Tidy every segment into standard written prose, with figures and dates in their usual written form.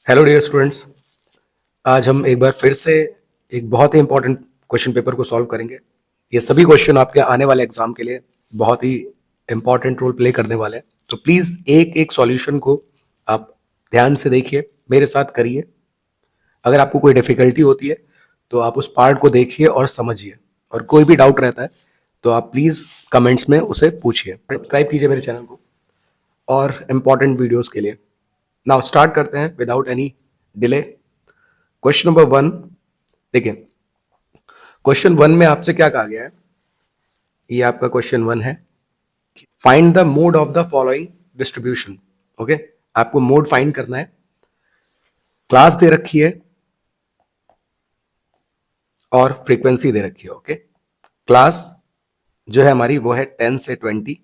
Hello dear students. आज हम एक बार फिर से एक बहुत ही इंपॉर्टेंट क्वेश्चन पेपर को सॉल्व करेंगे। ये सभी क्वेश्चन आपके आने वाले एग्जाम के लिए बहुत ही इंपॉर्टेंट रोल प्ले करने वाले हैं, तो प्लीज़ एक एक सॉल्यूशन को आप ध्यान से देखिए, मेरे साथ करिए। अगर आपको कोई डिफिकल्टी होती है तो आप उस पार्ट को देखिए और समझिए, और कोई भी डाउट रहता है तो आप प्लीज़ कमेंट्स में उसे पूछिए। सब्सक्राइब कीजिए मेरे चैनल को और इम्पॉर्टेंट वीडियोज़ के लिए। नाउ स्टार्ट करते हैं without any delay. Question number 1 देखिए। क्वेश्चन 1 में आपसे क्या कहा गया है, ये आपका क्वेश्चन 1 है। Find the mode of the following distribution. Okay, आपको मोड फाइंड करना है। क्लास दे रखी है और फ्रीक्वेंसी दे रखी है। ओके, क्लास जो है हमारी वो है 10 से 20,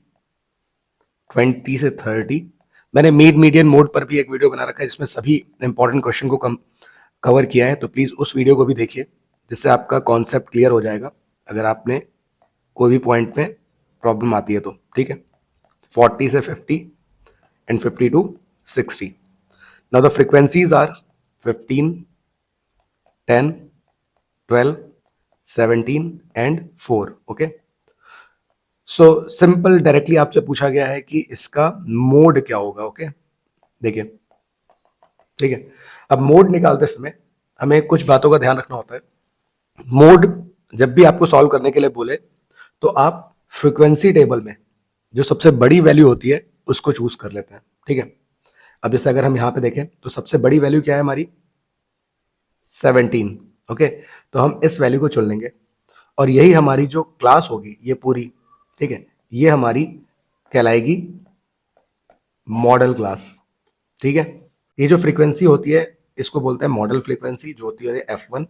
20 से 30। मैंने मीडियन मोड पर भी एक वीडियो बना रखा है जिसमें सभी इंपॉर्टेंट क्वेश्चन को कवर किया है, तो प्लीज उस वीडियो को भी देखिए जिससे आपका कॉन्सेप्ट क्लियर हो जाएगा अगर आपने कोई भी पॉइंट में प्रॉब्लम आती है तो। ठीक है, 40 से 50 and 50 to 60। Now the frequencies are 15, 10, 12, 17 and 4। Okay, so simple directly आपसे पूछा गया है कि इसका मोड क्या होगा। ओके, देखिए, ठीक है। अब मोड निकालते समय हमें कुछ बातों का ध्यान रखना होता है। मोड जब भी आपको सॉल्व करने के लिए बोले तो आप फ्रीक्वेंसी टेबल में जो सबसे बड़ी वैल्यू होती है उसको चूज कर लेते हैं। ठीक है, अब जैसे अगर हम यहाँ पे देखें तो सबसे बड़ी वैल्यू क्या है हमारी, 17। ओके, तो हम इस वैल्यू को चुन लेंगे और यही हमारी जो क्लास होगी ये पूरी, ठीक है, ये हमारी कहलाएगी मॉडल क्लास। ठीक है, ये जो फ्रीक्वेंसी होती है इसको बोलते हैं मॉडल फ्रीक्वेंसी, जो होती है F1।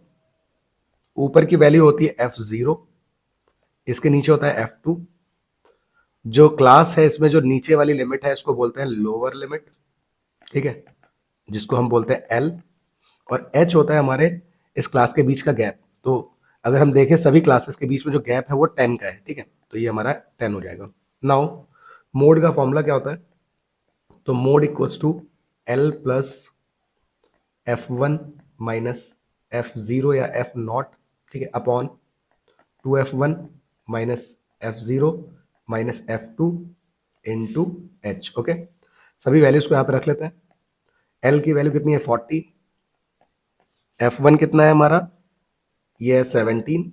ऊपर की वैल्यू होती है F0, इसके नीचे होता है F2। जो क्लास है इसमें जो नीचे वाली लिमिट है इसको बोलते हैं लोअर लिमिट। ठीक है, जिसको हम बोलते हैं L। और H होता है हमारे इस क्लास के बीच का गैप। तो अगर हम देखें सभी क्लासेस के बीच में जो गैप है वो 10 का है। ठीक है, तो ये हमारा 10 हो जाएगा। नाउ मोड का फॉर्मूला क्या होता है, तो mode equals to L plus F1 minus F0 या F0, ठीक है, upon 2F1 minus F0 minus F2 into H। Okay, सभी वैल्यूज को यहाँ पे रख लेते हैं। L की वैल्यू कितनी है 40, F1 कितना है हमारा, ये है 17,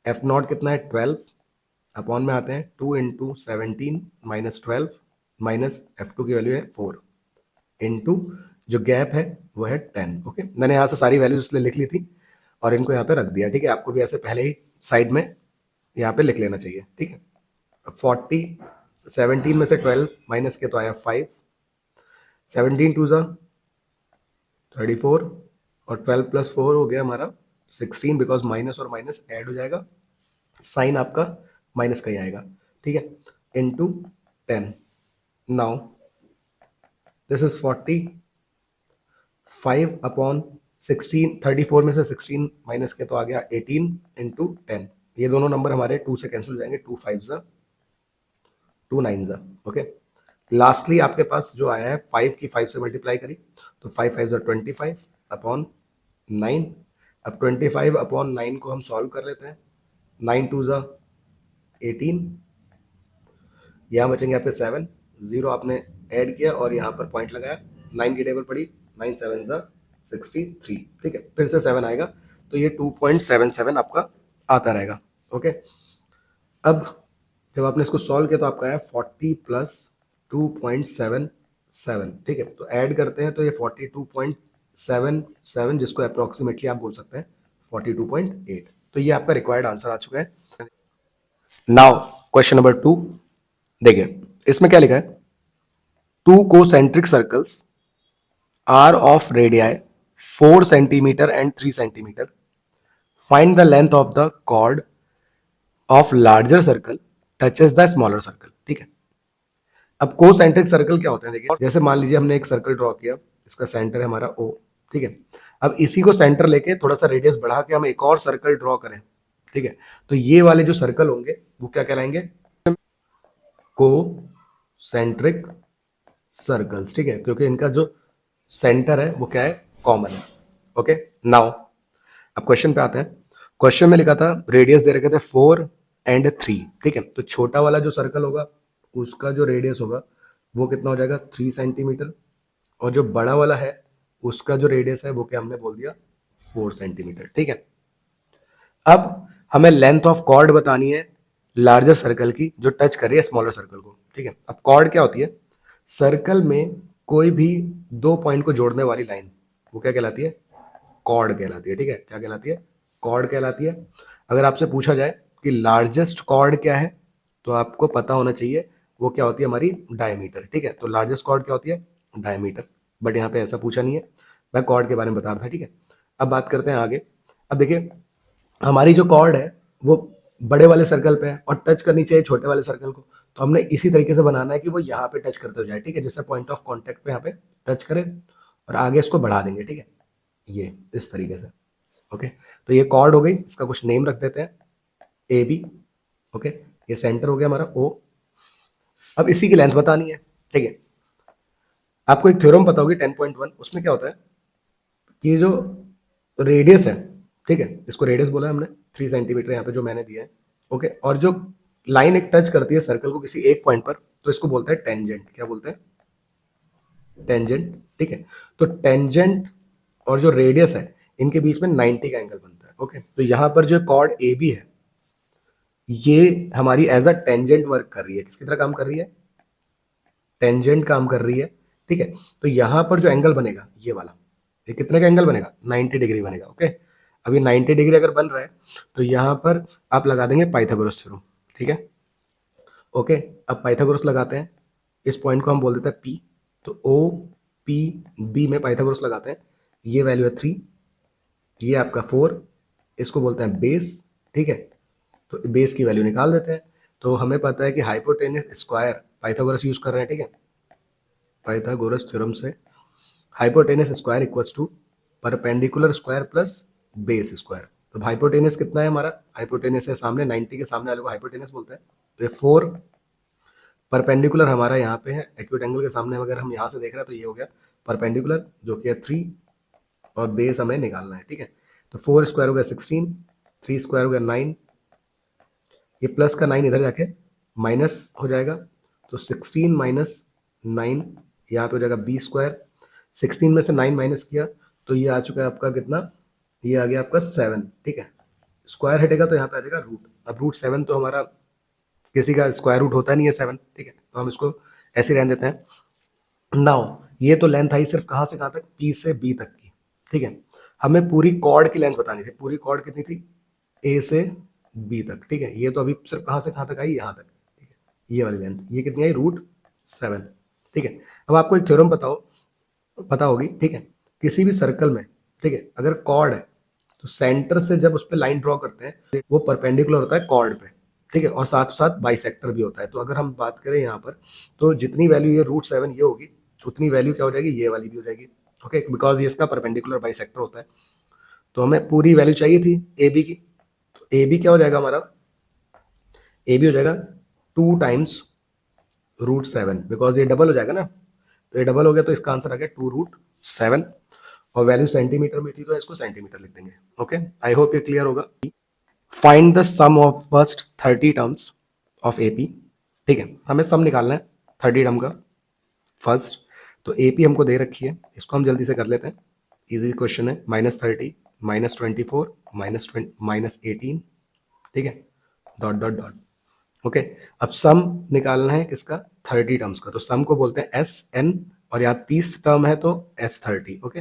F0 कितना है 12, अपॉन में आते हैं 2 इंटू 17 माइनस 12 माइनस F2 की वैल्यू है 4 इंटू जो गैप है वो है 10। ओके, मैंने यहाँ से सारी वैल्यूज इसलिए लिख ली थी और इनको यहाँ पे रख दिया। ठीक है, आपको भी ऐसे पहले ही साइड में यहाँ पे लिख लेना चाहिए। ठीक है, 40, 17 में से 12 माइनस के तो आया 5, 17 टू ज़ा 34 और 12 प्लस 4 हो गया हमारा 16, बिकॉज माइनस और माइनस ऐड हो जाएगा, साइन आपका माइनस का ही आएगा। ठीक है, into 10। Now this is 40, 5 upon 16, 34 में से 16 माइनस के तो आ गया 18 इंटू 10। ये दोनों नंबर हमारे 2 से कैंसिल हो जाएंगे, 2 5 ज़ा 2 9 ज़ा। ओके, लास्टली आपके पास जो आया है 5 की 5 से मल्टीप्लाई करी तो 5 5 ज़ा 25 अपॉन 9। अब 25 अपॉन 9 को हम सॉल्व कर लेते हैं। 9 2 ज़ा 18, यहाँ बचेंगे आपके 7, 0 आपने ऐड किया और यहाँ पर पॉइंट लगाया, 9 की टेबल पड़ी, 9 7 ज़ा 63। ठीक है, फिर से 7 आएगा तो ये 2.77 आपका आता रहेगा। ओके, अब जब आपने इसको सॉल्व किया तो आपका आया 40 प्लस 2.77। ठीक है, तो ऐड करते हैं तो ये 42.77, जिसको अप्रोक्सीमेटली आप बोल सकते हैं 42.8। तो ये आपका रिक्वायर्ड आंसर आ चुका है। नाउ क्वेश्चन नंबर 2 देखिए, इसमें क्या लिखा है, two concentric circles are of radii 4 centimetre and 3 centimetre, find the length of the chord of larger circle touches the smaller circle. ठीक है, अब कोसेंट्रिक सर्कल क्या होते हैं, देखिए जैसे मान लीजिए हमने एक सर्कल ड्रॉ किया, इसका सेंटर है हमारा O। ठीक है, अब इसी को सेंटर लेके थोड़ा सा रेडियस बढ़ा के हम एक और सर्कल ड्रॉ करें। ठीक है, तो ये वाले जो सर्कल होंगे वो क्या कहलाएंगे, कोसेंट्रिक सर्कल्स। ठीक है, क्योंकि इनका जो सेंटर है वो क्या है, कॉमन है। ओके, नाउ अब क्वेश्चन पे आते हैं। क्वेश्चन में लिखा था रेडियस दे रखे थे 4 एंड 3, ठीक है। तो छोटा वाला जो सर्कल होगा उसका जो रेडियस होगा वो कितना हो जाएगा 3 सेंटीमीटर, और जो बड़ा वाला है उसका जो रेडियस है वो क्या हमने बोल दिया 4 सेंटीमीटर, ठीक है। अब हमें लेंथ ऑफ कॉर्ड बतानी है लार्जर सर्कल की जो टच कर रही है स्मॉलर सर्कल को, ठीक है। अब कॉर्ड क्या होती है, सर्कल में कोई भी दो पॉइंट को जोड़ने वाली लाइन, वो क्या कहलाती है, कॉर्ड कहलाती है, ठीक है। क्या कहलाती है, कॉर्ड कहलाती है। अगर आपसे पूछा जाए कि लार्जेस्ट कॉर्ड क्या है, तो आपको पता होना चाहिए वो क्या होती है, हमारी डायमीटर, ठीक है। तो लार्जेस्ट कॉर्ड क्या होती है, डायमीटर। बट यहाँ पे ऐसा पूछा नहीं है, मैं कॉर्ड के बारे में बता रहा था, ठीक है। अब बात करते हैं आगे। अब देखिए हमारी जो कॉर्ड है वो बड़े वाले सर्कल पे है और टच करनी चाहिए छोटे वाले सर्कल को, तो हमने इसी तरीके से बनाना है कि वो यहाँ पे टच करते हो जाए, ठीक है। जैसे पॉइंट ऑफ कांटेक्ट पे यहाँ पे टच करे और आगे इसको बढ़ा देंगे, ठीक है, ये इस तरीके से। ओके, तो ये कॉर्ड हो गई, इसका कुछ नेम रख देते हैं, ए बी। ओके, ये सेंटर हो गया हमारा ओ। अब इसी की लेंथ बतानी है, ठीक है। आपको एक थ्योरम पता होगी 10.1, उसमें क्या होता है कि जो रेडियस है, ठीक है, इसको रेडियस बोला है हमने, 3 सेंटीमीटर यहाँ पे जो मैंने दिया है। ओके, और जो लाइन एक टच करती है सर्कल को किसी एक पॉइंट पर, तो इसको बोलते हैं टेंजेंट। क्या बोलते हैं, टेंजेंट, ठीक है। तो टेंजेंट और जो रेडियस है इनके बीच में 90 का एंगल बनता है। ओके, तो यहाँ पर जो कॉर्ड ए बी है ये हमारी एज अ टेंजेंट वर्क कर रही है, किसकी तरह काम कर रही है, टेंजेंट काम कर रही है, ठीक है। तो यहां पर जो एंगल बनेगा ये वाला, ये कितने का एंगल बनेगा, 90 डिग्री बनेगा। ओके, अभी 90 डिग्री अगर बन रहा है तो यहां पर आप लगा देंगे पाइथागोरस थ्योरम, ठीक है। ओके, अब पाइथागोरस लगाते हैं, इस पॉइंट को हम बोल देते हैं पी, तो ओ पी बी में पाइथागोरस लगाते हैं। ये वैल्यू है 3, ये आपका 4, इसको बोलते हैं बेस, ठीक है। तो बेस की वैल्यू निकाल देते हैं। तो हमें पता है कि हाइपोटेनस स्क्वायर, पाइथागोरस यूज कर रहे हैं, ठीक है, पाइथागोरस थ्योरम से hypotenuse square equals to perpendicular square plus base square. तो हाइपोटेनस कितना है हमारा, हाइपोटेनस है सामने 90 के सामने वाले को हाइपोटेनस बोलते हैं, तो ये 4, परपेंडिकुलर हमारा यहाँ पे है एक्यूट एंगल के सामने, अगर हम यहाँ से देख रहे हैं तो ये हो गया परपेंडिकुलर जो कि है 3, और बेस हमें निकालना है, ठीक है। तो 4 स्क्वायर हो गया 16, 3 स्क्वायर हो गया 9, ये प्लस का 9 इधर जाके माइनस हो जाएगा, तो 16 माइनस 9 यहाँ पे हो जाएगा बी स्क्वायर। 16 में से 9 माइनस किया तो ये आ चुका है आपका कितना, ये आ गया आपका 7, ठीक है। स्क्वायर हटेगा तो यहाँ पे आ जाएगा रूट। अब रूट 7 तो हमारा किसी का स्क्वायर रूट होता नहीं है 7, ठीक है, तो हम इसको ऐसे रहने देते हैं। नाउ ये तो लेंथ आई सिर्फ कहाँ से कहाँ तक, पी से बी तक की, ठीक है। हमें पूरी कॉर्ड की लेंथ बतानी थी, पूरी कॉर्ड कितनी थी, ए से बी तक, ठीक है। ये तो अभी सिर्फ कहाँ से कहाँ तक आई, यहाँ तक, ठीक है। ये वाली लेंथ ये कितनी आई, रूट 7, ठीक है। अब आपको एक थ्योरम पता होगी, ठीक है। किसी भी सर्कल में, ठीक है, अगर कॉर्ड है तो सेंटर से जब उस पर लाइन ड्रॉ करते हैं वो परपेंडिकुलर होता है कॉर्ड पे, ठीक है, और साथ साथ बाइसेक्टर भी होता है। तो अगर हम बात करें यहाँ पर तो जितनी वैल्यू ये रूट 7 ये होगी उतनी वैल्यू क्या हो जाएगी, ये वाली भी हो जाएगी। ओके, बिकॉज ये इसका परपेंडिकुलर बाइसेक्टर होता है। तो हमें पूरी वैल्यू चाहिए थी ए बी की, तो ए बी क्या हो जाएगा हमारा, ए बी हो जाएगा 2 टाइम्स रूट 7, बिकॉज ये डबल हो जाएगा ना, तो ये डबल हो गया तो इसका आंसर आ गया 2√7, और वैल्यू सेंटीमीटर में थी तो इसको सेंटीमीटर लिख देंगे। ओके, आई होप ये क्लियर होगा। Find the sum of first 30 terms of AP, ठीक है, हमें सम निकालना है 30 टर्म का फर्स्ट। तो एपी हमको दे रखी है, इसको हम जल्दी से कर लेते हैं, इजी क्वेश्चन है। -30 -24 -18, ठीक है, डॉट डॉट डॉट। ओके, अब सम निकालना है किसका, 30 टर्म्स का, तो सम को बोलते हैं एस एन, और यहाँ 30 टर्म है तो S30। ओके,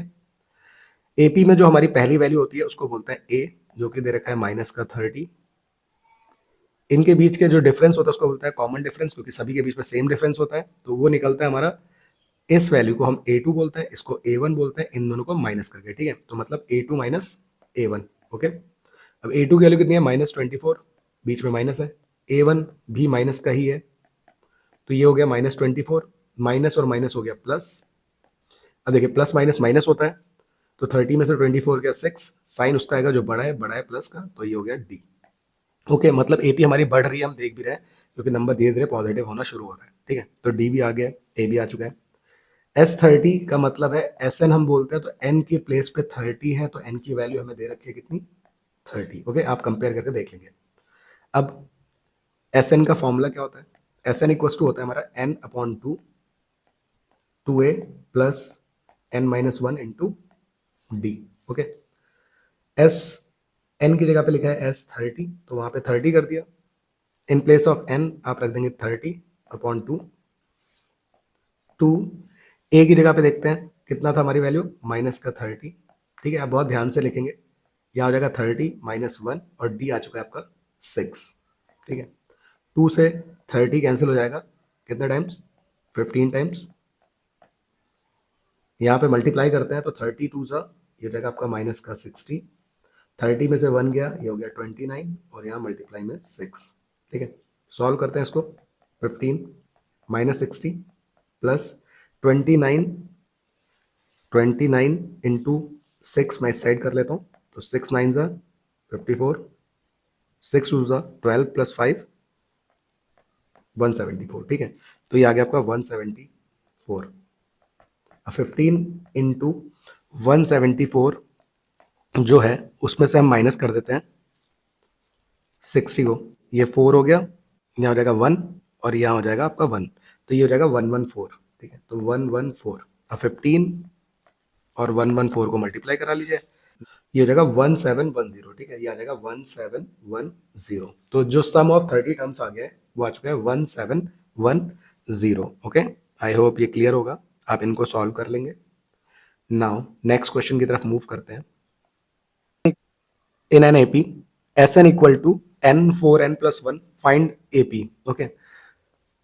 एपी में जो हमारी पहली वैल्यू होती है उसको बोलते हैं ए, जो कि दे रखा है -30। इनके बीच के जो डिफरेंस होता है उसको बोलते हैं कॉमन डिफरेंस, क्योंकि सभी के बीच में सेम डिफरेंस होता है, तो वो निकलता है हमारा, इस वैल्यू को हम A2 बोलते हैं, इसको A1 बोलते हैं, इन दोनों को माइनस करके, ठीक है। तो मतलब A2 माइनस A1। ओके, अब A2 की वैल्यू कितनी है, -24, बीच में माइनस है, A1 भी माइनस का ही है, तो ये हो गया -24, माइनस और माइनस हो गया प्लस। अब देखिए प्लस माइनस माइनस होता है, तो 30 में से 24 गया 6, साइन उसका आएगा जो बड़ा है प्लस का, तो ये हो गया डी। ओके, मतलब एपी हमारी बढ़ रही है, हम देख भी रहे हैं, क्योंकि नंबर धीरे धीरे पॉजिटिव होना शुरू हो रहा है, ठीक है। तो डी भी आ गया, ए भी आ चुका है। S30 का मतलब है Sn हम बोलते हैं, तो n की प्लेस पे 30 है, तो n की वैल्यू हमें दे रखी है कितनी, 30। ओके, आप कंपेयर करके देख लेंगे। अब Sn का फॉर्मूला क्या होता है, Sn इक्वल्स टू होता है हमारा n upon 2a plus n minus 1 into D. Okay, S N की जगह पे लिखा है S30, तो वहां पे 30 कर दिया। इन प्लेस ऑफ n आप रख देंगे 30 अपॉन 2 ए की जगह पे देखते हैं कितना था हमारी वैल्यू, माइनस का 30। ठीक है, आप बहुत ध्यान से लिखेंगे। यहाँ हो जाएगा 30 माइनस 1 और डी आ चुका है आपका 6। ठीक है, 2 से 30 कैंसिल हो जाएगा कितने टाइम्स, 15 टाइम्स। यहाँ पे मल्टीप्लाई करते हैं तो 32 सा ये हो जाएगा आपका माइनस का 60। 30 में से 1 गया, ये हो गया 29 और यहाँ मल्टीप्लाई में 6। ठीक है, सॉल्व करते हैं इसको। 15 माइनस 60 प्लस 29, 29 इंटू 6 मैं इस साइड कर लेता हूँ, तो 6 9 ज़ा 54, 6 2 ज़ा 12 प्लस 5 174। ठीक है, तो ये आ गया आपका 174। 15 इंटू 174 जो है उसमें से हम माइनस कर देते हैं 60 को, ये 4 हो गया, यहाँ हो जाएगा 1 और यहाँ हो जाएगा आपका 1, तो ये हो जाएगा 114। ठीक है, तो 114। अब 15 और 114 को मल्टीप्लाई करा लीजिए, ये हो जाएगा 1710। ठीक है, ये आ जाएगा 1710। तो जो सम ऑफ 30 टर्म्स आ गया है वो आ चुका है 1710। ओके, आई होप ये क्लियर होगा, आप इनको सॉल्व कर लेंगे। नाउ नेक्स्ट क्वेश्चन की तरफ मूव करते हैं। In an AP Sn equal to n4n+1 find AP. Okay,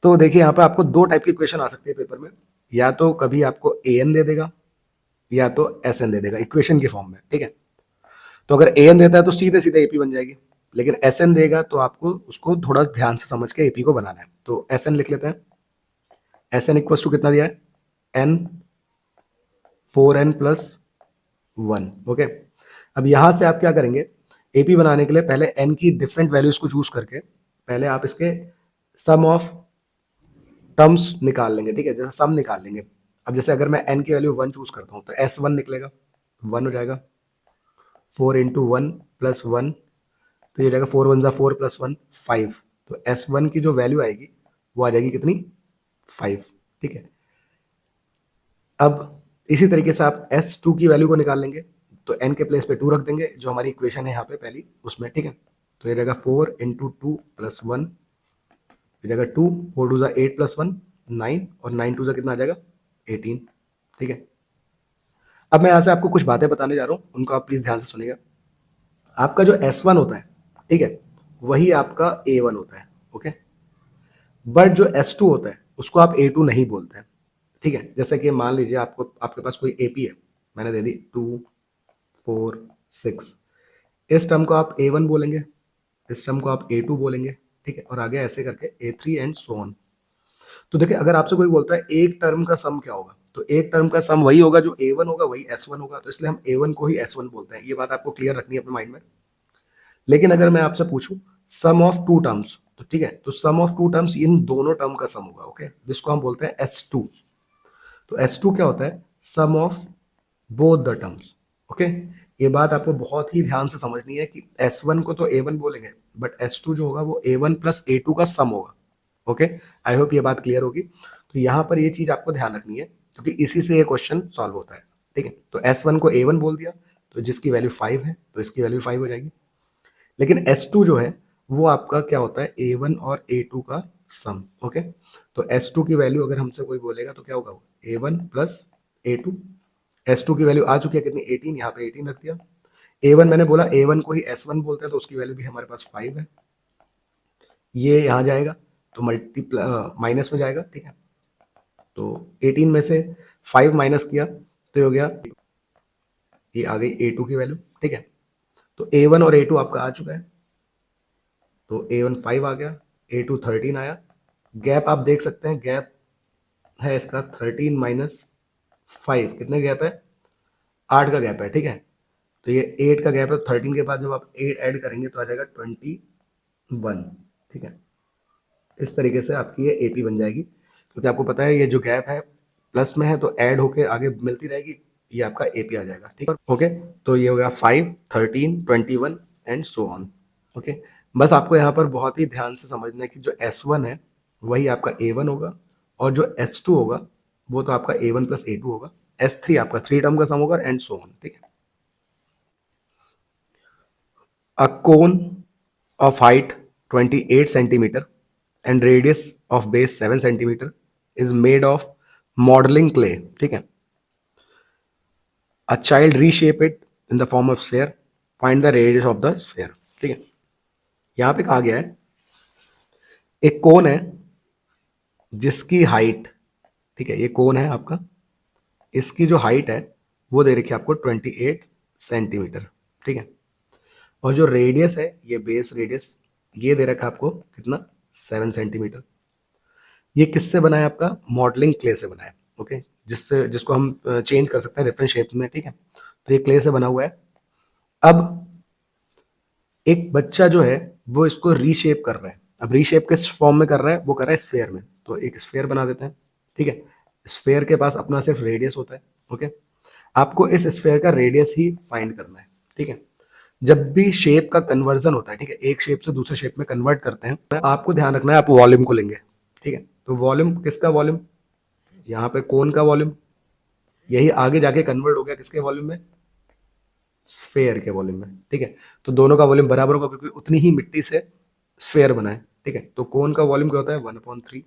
तो देखिए यहाँ पे आपको दो टाइप की इक्वेशन आ सकती है पेपर में, या तो कभी आपको an दे देगा या तो Sn दे देगा इक्वेशन के फॉर्म में। ठीक है, तो अगर an देता है तो सीधे सीधे एपी बन जाएगी, लेकिन Sn देगा तो आपको उसको थोड़ा ध्यान से समझ के एपी को बनाना है। तो Sn लिख लेते हैं। Sn इक्वल टू कितना दिया है, n 4n+1। ओके, अब यहां से आप क्या करेंगे, एपी बनाने के लिए पहले n की डिफरेंट वैल्यूज को चूज करके पहले आप इसके सम ऑफ टर्म्स निकाल लेंगे। ठीक है, जैसे सम निकाल लेंगे। अब जैसे अगर मैं n की वैल्यू 1 चूज करता हूँ तो S1 निकलेगा, 1 हो जाएगा। 4 इंटू 1 प्लस 1, तो ये हो जाएगा 4 1 ज़ा 4 प्लस 1 5। तो S1 की जो वैल्यू आएगी वो आ जाएगी कितनी, 5। ठीक है, अब इसी तरीके से आप S2 की वैल्यू को निकाल लेंगे, तो n के प्लेस पे 2 रख देंगे, जो हमारी इक्वेशन है यहाँ पे पहली उसमें। ठीक है, तो ये रहेगा 4 इंटू 2 प्लस 1, ये रहेगा 2, 4 2 ज़ा 8 प्लस 1 9, और 9 2 ज़ा कितना आ जाएगा 18। ठीक है, अब मैं यहाँ से आपको कुछ बातें बताने जा रहा हूँ, उनको आप प्लीज ध्यान से सुनिएगा। आपका जो S1 होता है, ठीक है, वही आपका A1 होता है। ओके, बट जो S2 होता है उसको आप A2 नहीं बोलते हैं। ठीक है, जैसे कि मान लीजिए आपको आपके पास कोई एपी है, मैंने दे दी 2 4 6, इस टर्म को आप A1 बोलेंगे, इस टर्म को आप A2 बोलेंगे। ठीक है, और आगे ऐसे करके A3 एंड सो ऑन। तो देखिए, अगर आपसे कोई बोलता है एक टर्म का सम क्या होगा, तो एक टर्म का सम वही होगा जो A1 होगा, वही S1 होगा, तो इसलिए हम A1 को ही S1 बोलते हैं। ये बात आपको क्लियर रखनी है अपने माइंड में। लेकिन अगर मैं आपसे पूछूं सम ऑफ टू टर्म्स, तो ठीक है, तो सम ऑफ टू टर्म्स इन दोनों टर्म का सम होगा। ओके, जिसको हम बोलते हैं S2। तो S2 क्या होता है, sum of both the terms. Okay, ये बात आपको बहुत ही ध्यान से समझनी है कि S1 को तो A1 बोलेंगे, बट S2 जो होगा वो A1 प्लस A2 का सम होगा। ओके, आई होप ये बात क्लियर होगी। तो यहाँ पर ये चीज आपको ध्यान रखनी है, क्योंकि इसी से ये क्वेश्चन सॉल्व होता है। ठीक है, तो S1 को A1 बोल दिया, तो जिसकी वैल्यू 5 है तो इसकी वैल्यू 5 हो जाएगी। लेकिन S2 जो है वो आपका क्या होता है, A1 और A2 का सम। ओके, तो S2 की वैल्यू अगर हमसे कोई बोलेगा तो क्या होगा, A1 प्लस A2। S2 की वैल्यू आ चुकी है कितनी, 18, यहाँ पे 18 रख दिया। A1 मैंने बोला A1 को ही S1 बोलते हैं, तो उसकी वैल्यू भी हमारे पास 5 है। ये यहाँ जाएगा तो मल्टीप्लाई माइनस में जाएगा। ठीक है, तो 18 में से 5 माइनस किया तो ये हो गया, ये आ गई A2 की वैल्यू। ठीक है, तो A1 और A2 आपका आ चुका है, तो A1 5 आ गया, A2 13 आया। गैप आप देख सकते हैं, गैप है इसका 13 माइनस 5, कितने गैप है, 8 का गैप है। ठीक है, तो ये 8 का गैप है, 13 के बाद जब आप 8 ऐड करेंगे तो आ जाएगा 21। ठीक है, इस तरीके से आपकी ये एपी बन जाएगी, क्योंकि आपको पता है ये जो गैप है प्लस में है तो ऐड होके आगे मिलती रहेगी, ये आपका एपी आ जाएगा। ठीक है, ओके। तो ये हो गया 5, 13, 21 एंड सो ऑन। ओके, बस आपको यहाँ पर बहुत ही ध्यान से समझना है कि जो S1 है वही आपका A1 होगा, और जो S2 होगा वो तो आपका A1 प्लस A2 होगा, S3 आपका 3 टर्म का सम होगा एंड सो ऑन। ठीक है, a cone of height 28 centimeter and radius of base 7 centimeter is made of modeling clay। ठीक है, a child reshape it in the form of sphere, find the radius of the sphere। ठीक है, यहां पे कहा गया है एक कोन है जिसकी हाइट, ठीक है, ये कोन है आपका, इसकी जो हाइट है वो दे रखी है आपको 28 सेंटीमीटर। ठीक है, और जो रेडियस है, ये बेस रेडियस, ये दे रखा है आपको कितना, 7 सेंटीमीटर। ये किससे बना है आपका, मॉडलिंग क्ले से बना है। ओके, जिससे जिसको हम चेंज कर सकते हैं डिफरेंट शेप में। ठीक है, तो ये क्ले से बना हुआ है। अब एक बच्चा जो है वो इसको रीशेप कर रहा है। अब रीशेप किस फॉर्म में कर रहा है, वो कर रहा है स्फेयर में। तो एक स्फेयर बना देते हैं। ठीक है, स्फेयर के पास अपना सिर्फ रेडियस होता है। ओके, आपको इस स्फेयर का रेडियस ही फाइंड करना है। ठीक है, जब भी शेप का कन्वर्जन होता है, ठीक है, एक शेप से दूसरे शेप में कन्वर्ट करते हैं, आपको ध्यान रखना है आप वॉल्यूम को लेंगे। ठीक है, तो वॉल्यूम किसका वॉल्यूम, यहाँ पे कोन का वॉल्यूम, यही आगे जाके कन्वर्ट हो गया किसके वॉल्यूम में, स्फेयर के वॉल्यूम में। ठीक है, तो दोनों का वॉल्यूम बराबर होगा क्योंकि उतनी ही मिट्टी से स्फेयर बना है। ठीक है, तो कोन का वॉल्यूम क्या होता है, 1/3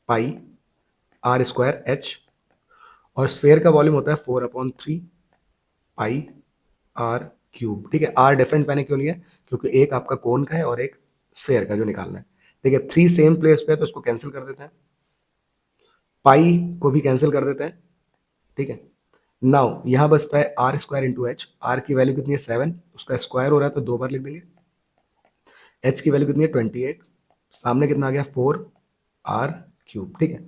पाई आर स्क्वायर एच, और स्फेयर का वॉल्यूम होता है 4/3 पाई आर क्यूब। ठीक है, आर डिफरेंट मैंने क्यों लिया, क्योंकि एक आपका कोन का है और एक स्फेयर का जो निकालना है। ठीक है, 3 सेम प्लेस पे है तो इसको कैंसिल कर देते हैं, पाई को भी कैंसिल कर देते हैं। ठीक है, नाउ यहां बचता है R square into H. R की वैल्यू कितनी है 7, उसका स्क्वायर हो रहा है तो 2 बार लिख देंगे। एच की वैल्यू कितनी है 28, सामने कितना आ गया 4 आर क्यूब। ठीक है,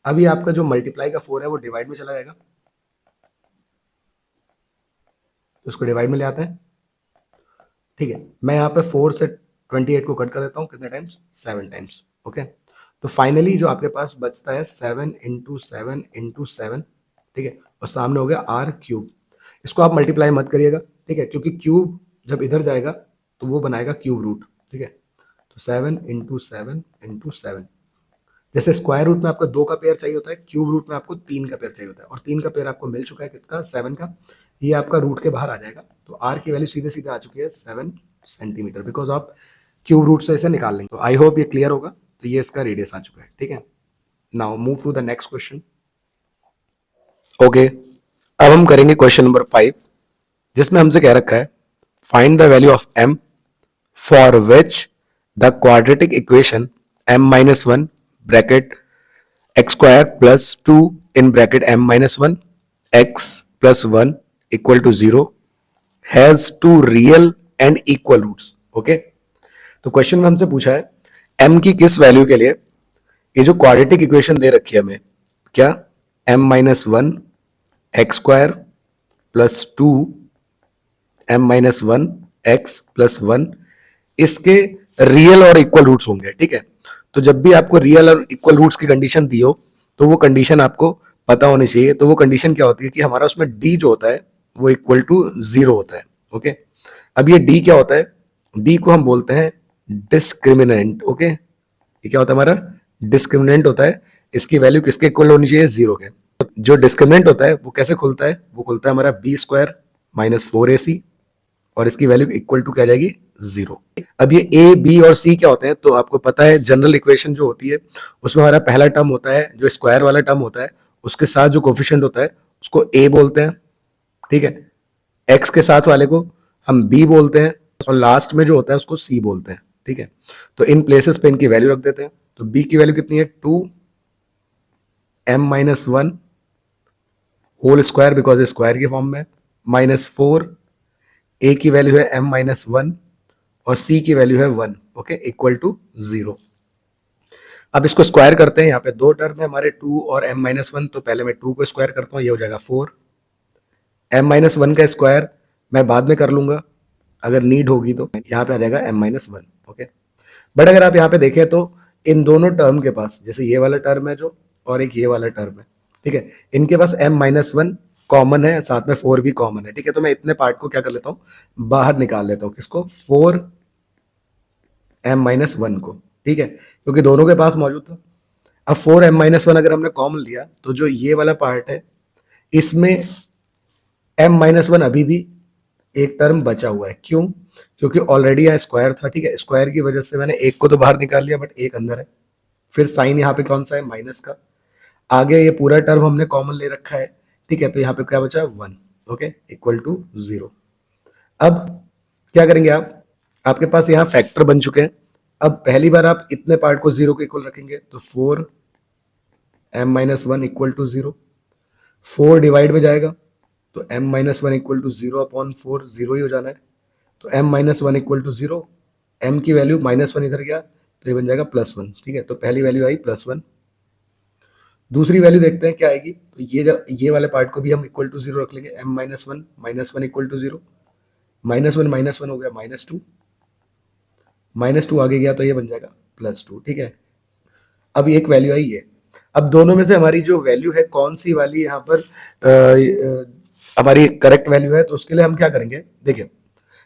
अभी आपका जो मल्टीप्लाई का 4 है वो डिवाइड में चला जाएगा, तो उसको डिवाइड में ले आते हैं। ठीक है, मैं यहाँ पे 4 से 28 को कट कर देता हूँ, कितने टाइम्स, 7 टाइम्स। ओके, तो फाइनली जो आपके पास बचता है 7 इंटू 7 इंटू 7। ठीक है, और सामने हो गया आर क्यूब। इसको आप मल्टीप्लाई मत करिएगा, ठीक है, क्योंकि क्यूब जब इधर जाएगा तो वो बनाएगा क्यूब रूट। ठीक है, तो 7 इंटू 7 इंटू 7, जैसे स्क्वायर रूट में आपको 2 का पेयर चाहिए होता है, क्यूब रूट में आपको 3 का पेयर चाहिए होता है, और 3 का पेयर आपको मिल चुका है किसका, 7 का। ये आपका रूट के बाहर आ जाएगा, तो आर की वैल्यू सीधे सीधे आ चुकी है 7 सेंटीमीटर, बिकॉज आप क्यूब रूट से इसे निकाल लेंगे। तो आई होप ये क्लियर होगा। तो ये इसका रेडियस आ चुका है। ठीक है, now move to the next question. Okay, अब हम करेंगे क्वेश्चन नंबर 5, जिसमें हमसे कह रखा है find the value of m for which the quadratic equation m-1 bracket x square plus 2 in bracket m-1 x plus 1 equal to 0 has two real and equal roots. Okay, तो question में हमसे पूछा है m की किस value के लिए ये जो क्वाड्रेटिक इक्वेशन दे रखी है हमें, क्या m-1 x square plus 2 m-1 x plus 1 इसके रियल और इक्वल रूट्स होंगे। ठीक है, तो जब भी आपको रियल और इक्वल रूट्स की कंडीशन दी हो तो वो कंडीशन आपको पता होनी चाहिए। तो वो कंडीशन क्या होती है कि हमारा उसमें d जो होता है वो इक्वल टू 0 होता है। ओके, अब ये d क्या होता है, d को हम बोलते हैं डिस्क्रिमिनेंट। ओके, ये क्या होता है हमारा, डिस्क्रिमिनेंट होता है। इसकी वैल्यू किसके इक्वल होनी चाहिए, 0 के। जो डिस्क्रिमिनेंट होता है वो कैसे खुलता है, वो खुलता है हमारा बी स्क्वायर माइनस 4ac, और इसकी वैल्यू इक्वल टू क्या आ जाएगी, 0। अब ये ए बी और सी क्या होते हैं, तो आपको पता है जनरल इक्वेशन जो होती है उसमें हमारा पहला टर्म होता है जो स्क्वायर वाला टर्म होता है, उसके साथ जो कोफिशिएंट होता है उसको ए बोलते हैं। ठीक है, एक्स के साथ वाले को हम बी बोलते हैं, और लास्ट में जो होता है उसको सी बोलते हैं। ठीक है, तो इन प्लेसेस पे इनकी वैल्यू रख देते हैं। तो बी की वैल्यू कितनी है, 2m-1 whole square, because square की फॉर्म में, -4, ए की वैल्यू है m-1 और सी की वैल्यू है 1। Okay, equal to 0। अब इसको स्क्वायर करते हैं, यहाँ पे 2 टर्म है हमारे 2 और m-1, तो पहले मैं 2 को स्क्वायर करता हूँ, ये हो जाएगा 4। m-1 का स्क्वायर मैं बाद में कर लूंगा अगर नीड होगी, तो यहाँ पे आ जाएगा m-1। ओके, बट अगर आप यहाँ पे देखें तो इन दोनों टर्म के पास, जैसे ये वाला टर्म है जो और एक ये वाला टर्म है, ठीक है, इनके पास m-1 कॉमन है, साथ में 4 भी कॉमन है। ठीक है, तो मैं इतने पार्ट को क्या कर लेता हूँ, बाहर निकाल लेता हूँ, किसको, 4m-1 को। ठीक है, क्योंकि दोनों के पास मौजूद था। अब 4m-1 अगर हमने कॉमन लिया तो जो ये वाला पार्ट है इसमें m-1 अभी भी एक टर्म बचा हुआ है। क्यों? क्योंकि ऑलरेडी यहाँ स्क्वायर था। ठीक है, स्क्वायर की वजह से मैंने एक को तो बाहर निकाल लिया, बट एक अंदर है। फिर साइन यहाँ पे कौन सा है, माइनस का। आगे ये पूरा टर्म हमने कॉमन ले रखा है। ठीक है, तो यहाँ पे क्या बचा, 1। Okay, equal to 0। अब क्या करेंगे आप, आपके पास यहाँ फैक्टर बन चुके हैं। अब पहली बार आप इतने पार्ट को 0 के इक्वल रखेंगे, तो 4m-1 इक्वल टू 0। 4 डिवाइड में जाएगा तो m-1 इक्वल टू 0/4, 0 ही हो जाना है। तो m-1 इक्वल टू 0, m की वैल्यू -1 इधर गया तो ये बन जाएगा +1। ठीक है, तो पहली वैल्यू आई +1। दूसरी वैल्यू देखते हैं क्या आएगी। तो ये वाले पार्ट को भी हम इक्वल टू 0 रख लेंगे, m-1 इक्वल टू 0। -1 हो गया -2, -2 आगे गया तो ये बन जाएगा +2। ठीक है, अब एक वैल्यू आई है। अब दोनों में से हमारी जो वैल्यू है कौन सी वाली यहाँ पर हमारी करेक्ट वैल्यू है, तो उसके लिए हम क्या करेंगे, देखिए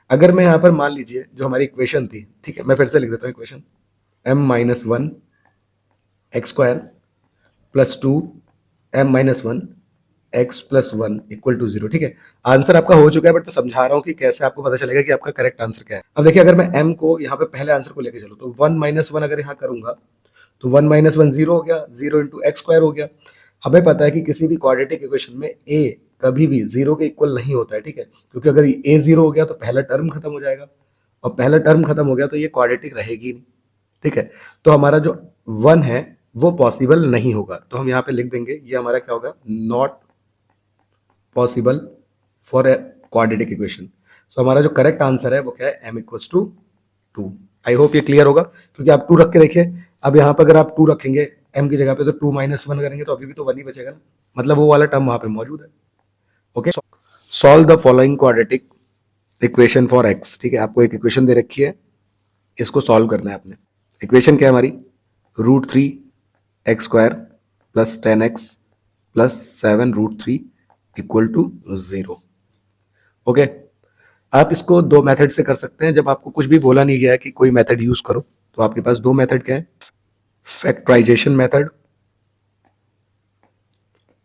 अगर मैं यहाँ पर मान लीजिए जो हमारी इक्वेशन थी, ठीक है, मैं फिर से लिख देता हूँ equation, m-1 x² +2 m-1 x +1 equal to 0। ठीक है, आंसर आपका हो चुका है, बट मैं समझा रहा हूँ कि कैसे आपको पता चलेगा कि आपका करेक्ट आंसर क्या है। अब देखिए अगर मैं m को यहाँ पे पहले आंसर को लेके चलूँ तो 1 - 1 अगर यहाँ करूंगा तो 1 - 1 0 हो गया, 0 इंटू x² हो गया। हमें पता है कि किसी भी क्वाड्रेटिक इक्वेशन में a कभी भी 0 के इक्वल नहीं होता है। ठीक है, क्योंकि अगर a 0 हो गया तो पहला टर्म खत्म हो जाएगा, और पहला टर्म खत्म हो गया तो ये क्वाड्रेटिक रहेगी नहीं। ठीक है, तो हमारा जो 1 है वो पॉसिबल नहीं होगा, तो हम यहाँ पे लिख देंगे ये हमारा क्या होगा, not possible for a quadratic equation. So हमारा जो करेक्ट आंसर है वो क्या है, m = 2। आई होप ये क्लियर होगा, क्योंकि आप 2 रख के देखिए। अब यहाँ पर अगर आप 2 रखेंगे m की जगह पे तो 2 - 1 करेंगे तो अभी भी तो 1 ही बचेगा ना, मतलब वो वाला टर्म वहां पे मौजूद है। Okay, solve the following quadratic equation for x। ठीक है, आपको एक इक्वेशन दे रखी है, इसको सॉल्व करना है आपने। इक्वेशन क्या है हमारी, √3x² + 10x + 7√3 equal to 0। Okay, आप इसको दो मेथड से कर सकते हैं। जब आपको कुछ भी बोला नहीं गया है कि कोई मेथड यूज करो, तो आपके पास दो मेथड क्या है, फैक्टराइजेशन मेथड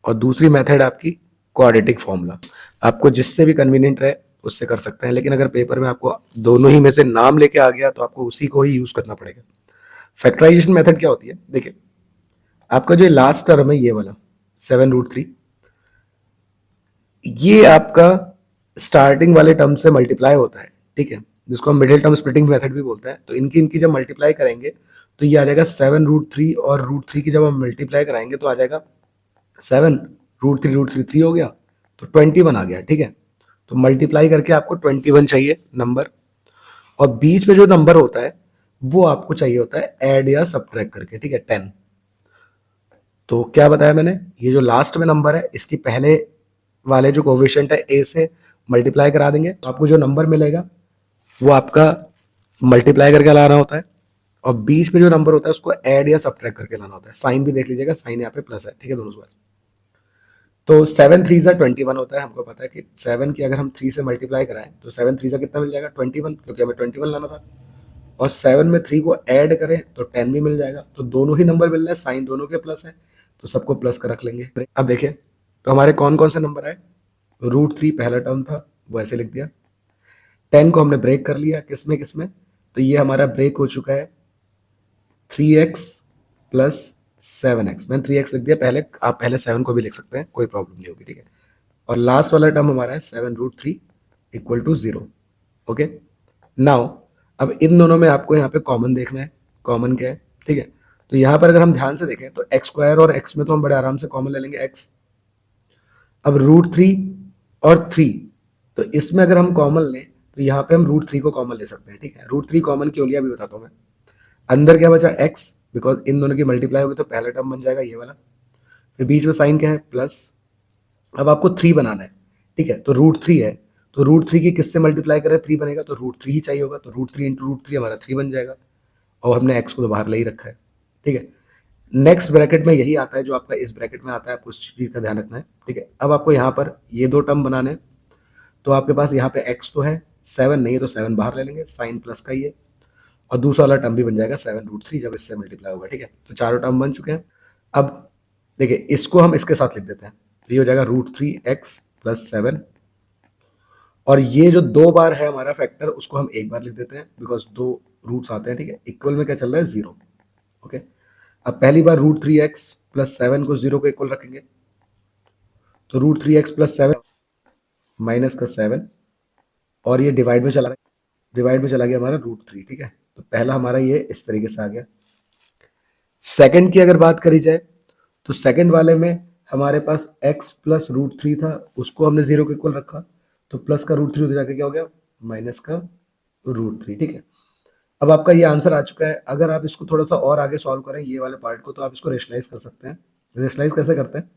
और दूसरी मेथड आपकी क्वाड्रेटिक फॉर्मूला। आपको जिससे भी कन्वीनियंट रहे उससे कर सकते हैं, लेकिन अगर पेपर में आपको दोनों ही में से नाम लेके आ गया तो आपको उसी को ही यूज करना पड़ेगा। फैक्टराइजेशन मेथड क्या होती है, देखिए आपका जो लास्ट टर्म है ये वाला 7√3, ये आपका स्टार्टिंग वाले टर्म से मल्टीप्लाई होता है। ठीक है, जिसको हम मिडिल टर्म स्प्लिटिंग मेथड भी बोलते हैं। तो इनकी इनकी जब मल्टीप्लाई करेंगे तो ये आ जाएगा 7√3, और √3 की जब हम मल्टीप्लाई कराएंगे तो आ जाएगा 7, √3 हो गया तो 21 आ गया। ठीक है, तो मल्टीप्लाई करके आपको 21 चाहिए नंबर, और बीच में जो नंबर होता है वो आपको चाहिए होता है ऐड या सब्ट्रैक्ट करके। ठीक है, 10। तो क्या बताया मैंने, ये जो लास्ट में नंबर है इसकी पहले वाले जो कोएफिशिएंट है ए से मल्टीप्लाई करा देंगे, तो आपको जो नंबर मिलेगा वो आपका मल्टीप्लाई करके लाना होता है, और बीच में जो नंबर होता है उसको ऐड या सब्ट्रैक्ट करके लाना होता है। साइन भी देख लीजिएगा, साइन यहाँ पे प्लस है। ठीक है, दोनों पास। तो 7 3 21 होता है। हमको पता है कि 7 की अगर हम 3 से मल्टीप्लाई कराएं तो 7 3 कितना मिल जाएगा, 21, क्योंकि हमें 21 लाना था। और 7 में 3 को ऐड करें तो 10 भी मिल जाएगा। तो दोनों ही नंबर मिल रहे हैं, साइन दोनों के प्लस है, तो सबको प्लस कर रख लेंगे। अब देखिए तो हमारे कौन कौन से नंबर आए, √3 पहला टर्म था वो ऐसे लिख दिया, 10 को हमने ब्रेक कर लिया, किसमें किसमें, तो ये हमारा ब्रेक हो चुका है 3x + 7x। मैंने 3x लिख दिया पहले, आप पहले 7 को भी लिख सकते हैं, कोई प्रॉब्लम नहीं होगी। ठीक है, और लास्ट वाला टर्म हमारा है 7√3 इक्वल टू 0। ओके, नाउ अब इन दोनों में आपको यहाँ पे कॉमन देखना है, कॉमन क्या है। ठीक है, तो यहाँ पर अगर हम ध्यान से देखें तो x² और x में तो हम बड़े आराम से कॉमन ले लेंगे x। अब √3 और 3, तो इसमें अगर हम कॉमन लें तो यहाँ पे हम √3 को कॉमन ले सकते हैं। ठीक है, √3 कॉमन क्यों लिया अभी बताता हूँ मैं। अंदर क्या बचा x, बिकॉज इन दोनों की मल्टीप्लाई होगी तो पहला टर्म बन जाएगा ये वाला, फिर बीच में साइन क्या है, प्लस। अब आपको 3 बनाना है। ठीक है, तो √3 है, तो √3 की किससे मल्टीप्लाई करें 3 बनेगा, तो √3 ही चाहिए होगा, तो √3 इंटू √3 हमारा 3 बन जाएगा, और हमने x को तो बाहर ले ही रखा है। ठीक है, नेक्स्ट ब्रैकेट में यही आता है जो आपका इस ब्रैकेट में आता है, आपको उस चीज का ध्यान रखना है, ठीक है। अब आपको यहाँ पर ये दो टर्म बनाने हैं, तो आपके पास यहाँ पे x तो है, 7 नहीं है तो 7 बाहर ले लेंगे, साइन प्लस का ही है, और दूसरा वाला टर्म भी बन जाएगा 7√3 जब इससे मल्टीप्लाई होगा, ठीक है। तो चारों टर्म बन चुके हैं। अब देखिए इसको हम इसके साथ लिख देते हैं, तो ये हो जाएगा √3x + 7, और ये जो दो बार है हमारा फैक्टर उसको हम एक बार लिख देते हैं, बिकॉज दो रूट्स आते हैं, ठीक है। इक्वल में क्या चल रहा है, 0, ओके। अब पहली बार √3x + 7 को 0 को इक्वल रखेंगे, तो √3x + 7 माइनस का 7, और ये डिवाइड में चला गया, डिवाइड में चला गया हमारा √3, ठीक है। तो पहला हमारा ये इस तरीके से आ गया। सेकंड की अगर बात करी जाए तो सेकंड वाले में हमारे पास x + √3 था, उसको हमने 0 के इक्वल रखा, तो प्लस का √3 उधर जाके क्या हो गया, माइनस का √3, ठीक है। अब आपका ये आंसर आ चुका है। अगर आप इसको थोड़ा सा और आगे सॉल्व करें ये वाले पार्ट को, तो आप इसको रेशनलाइज कर सकते हैं। रेशनलाइज कैसे करते हैं,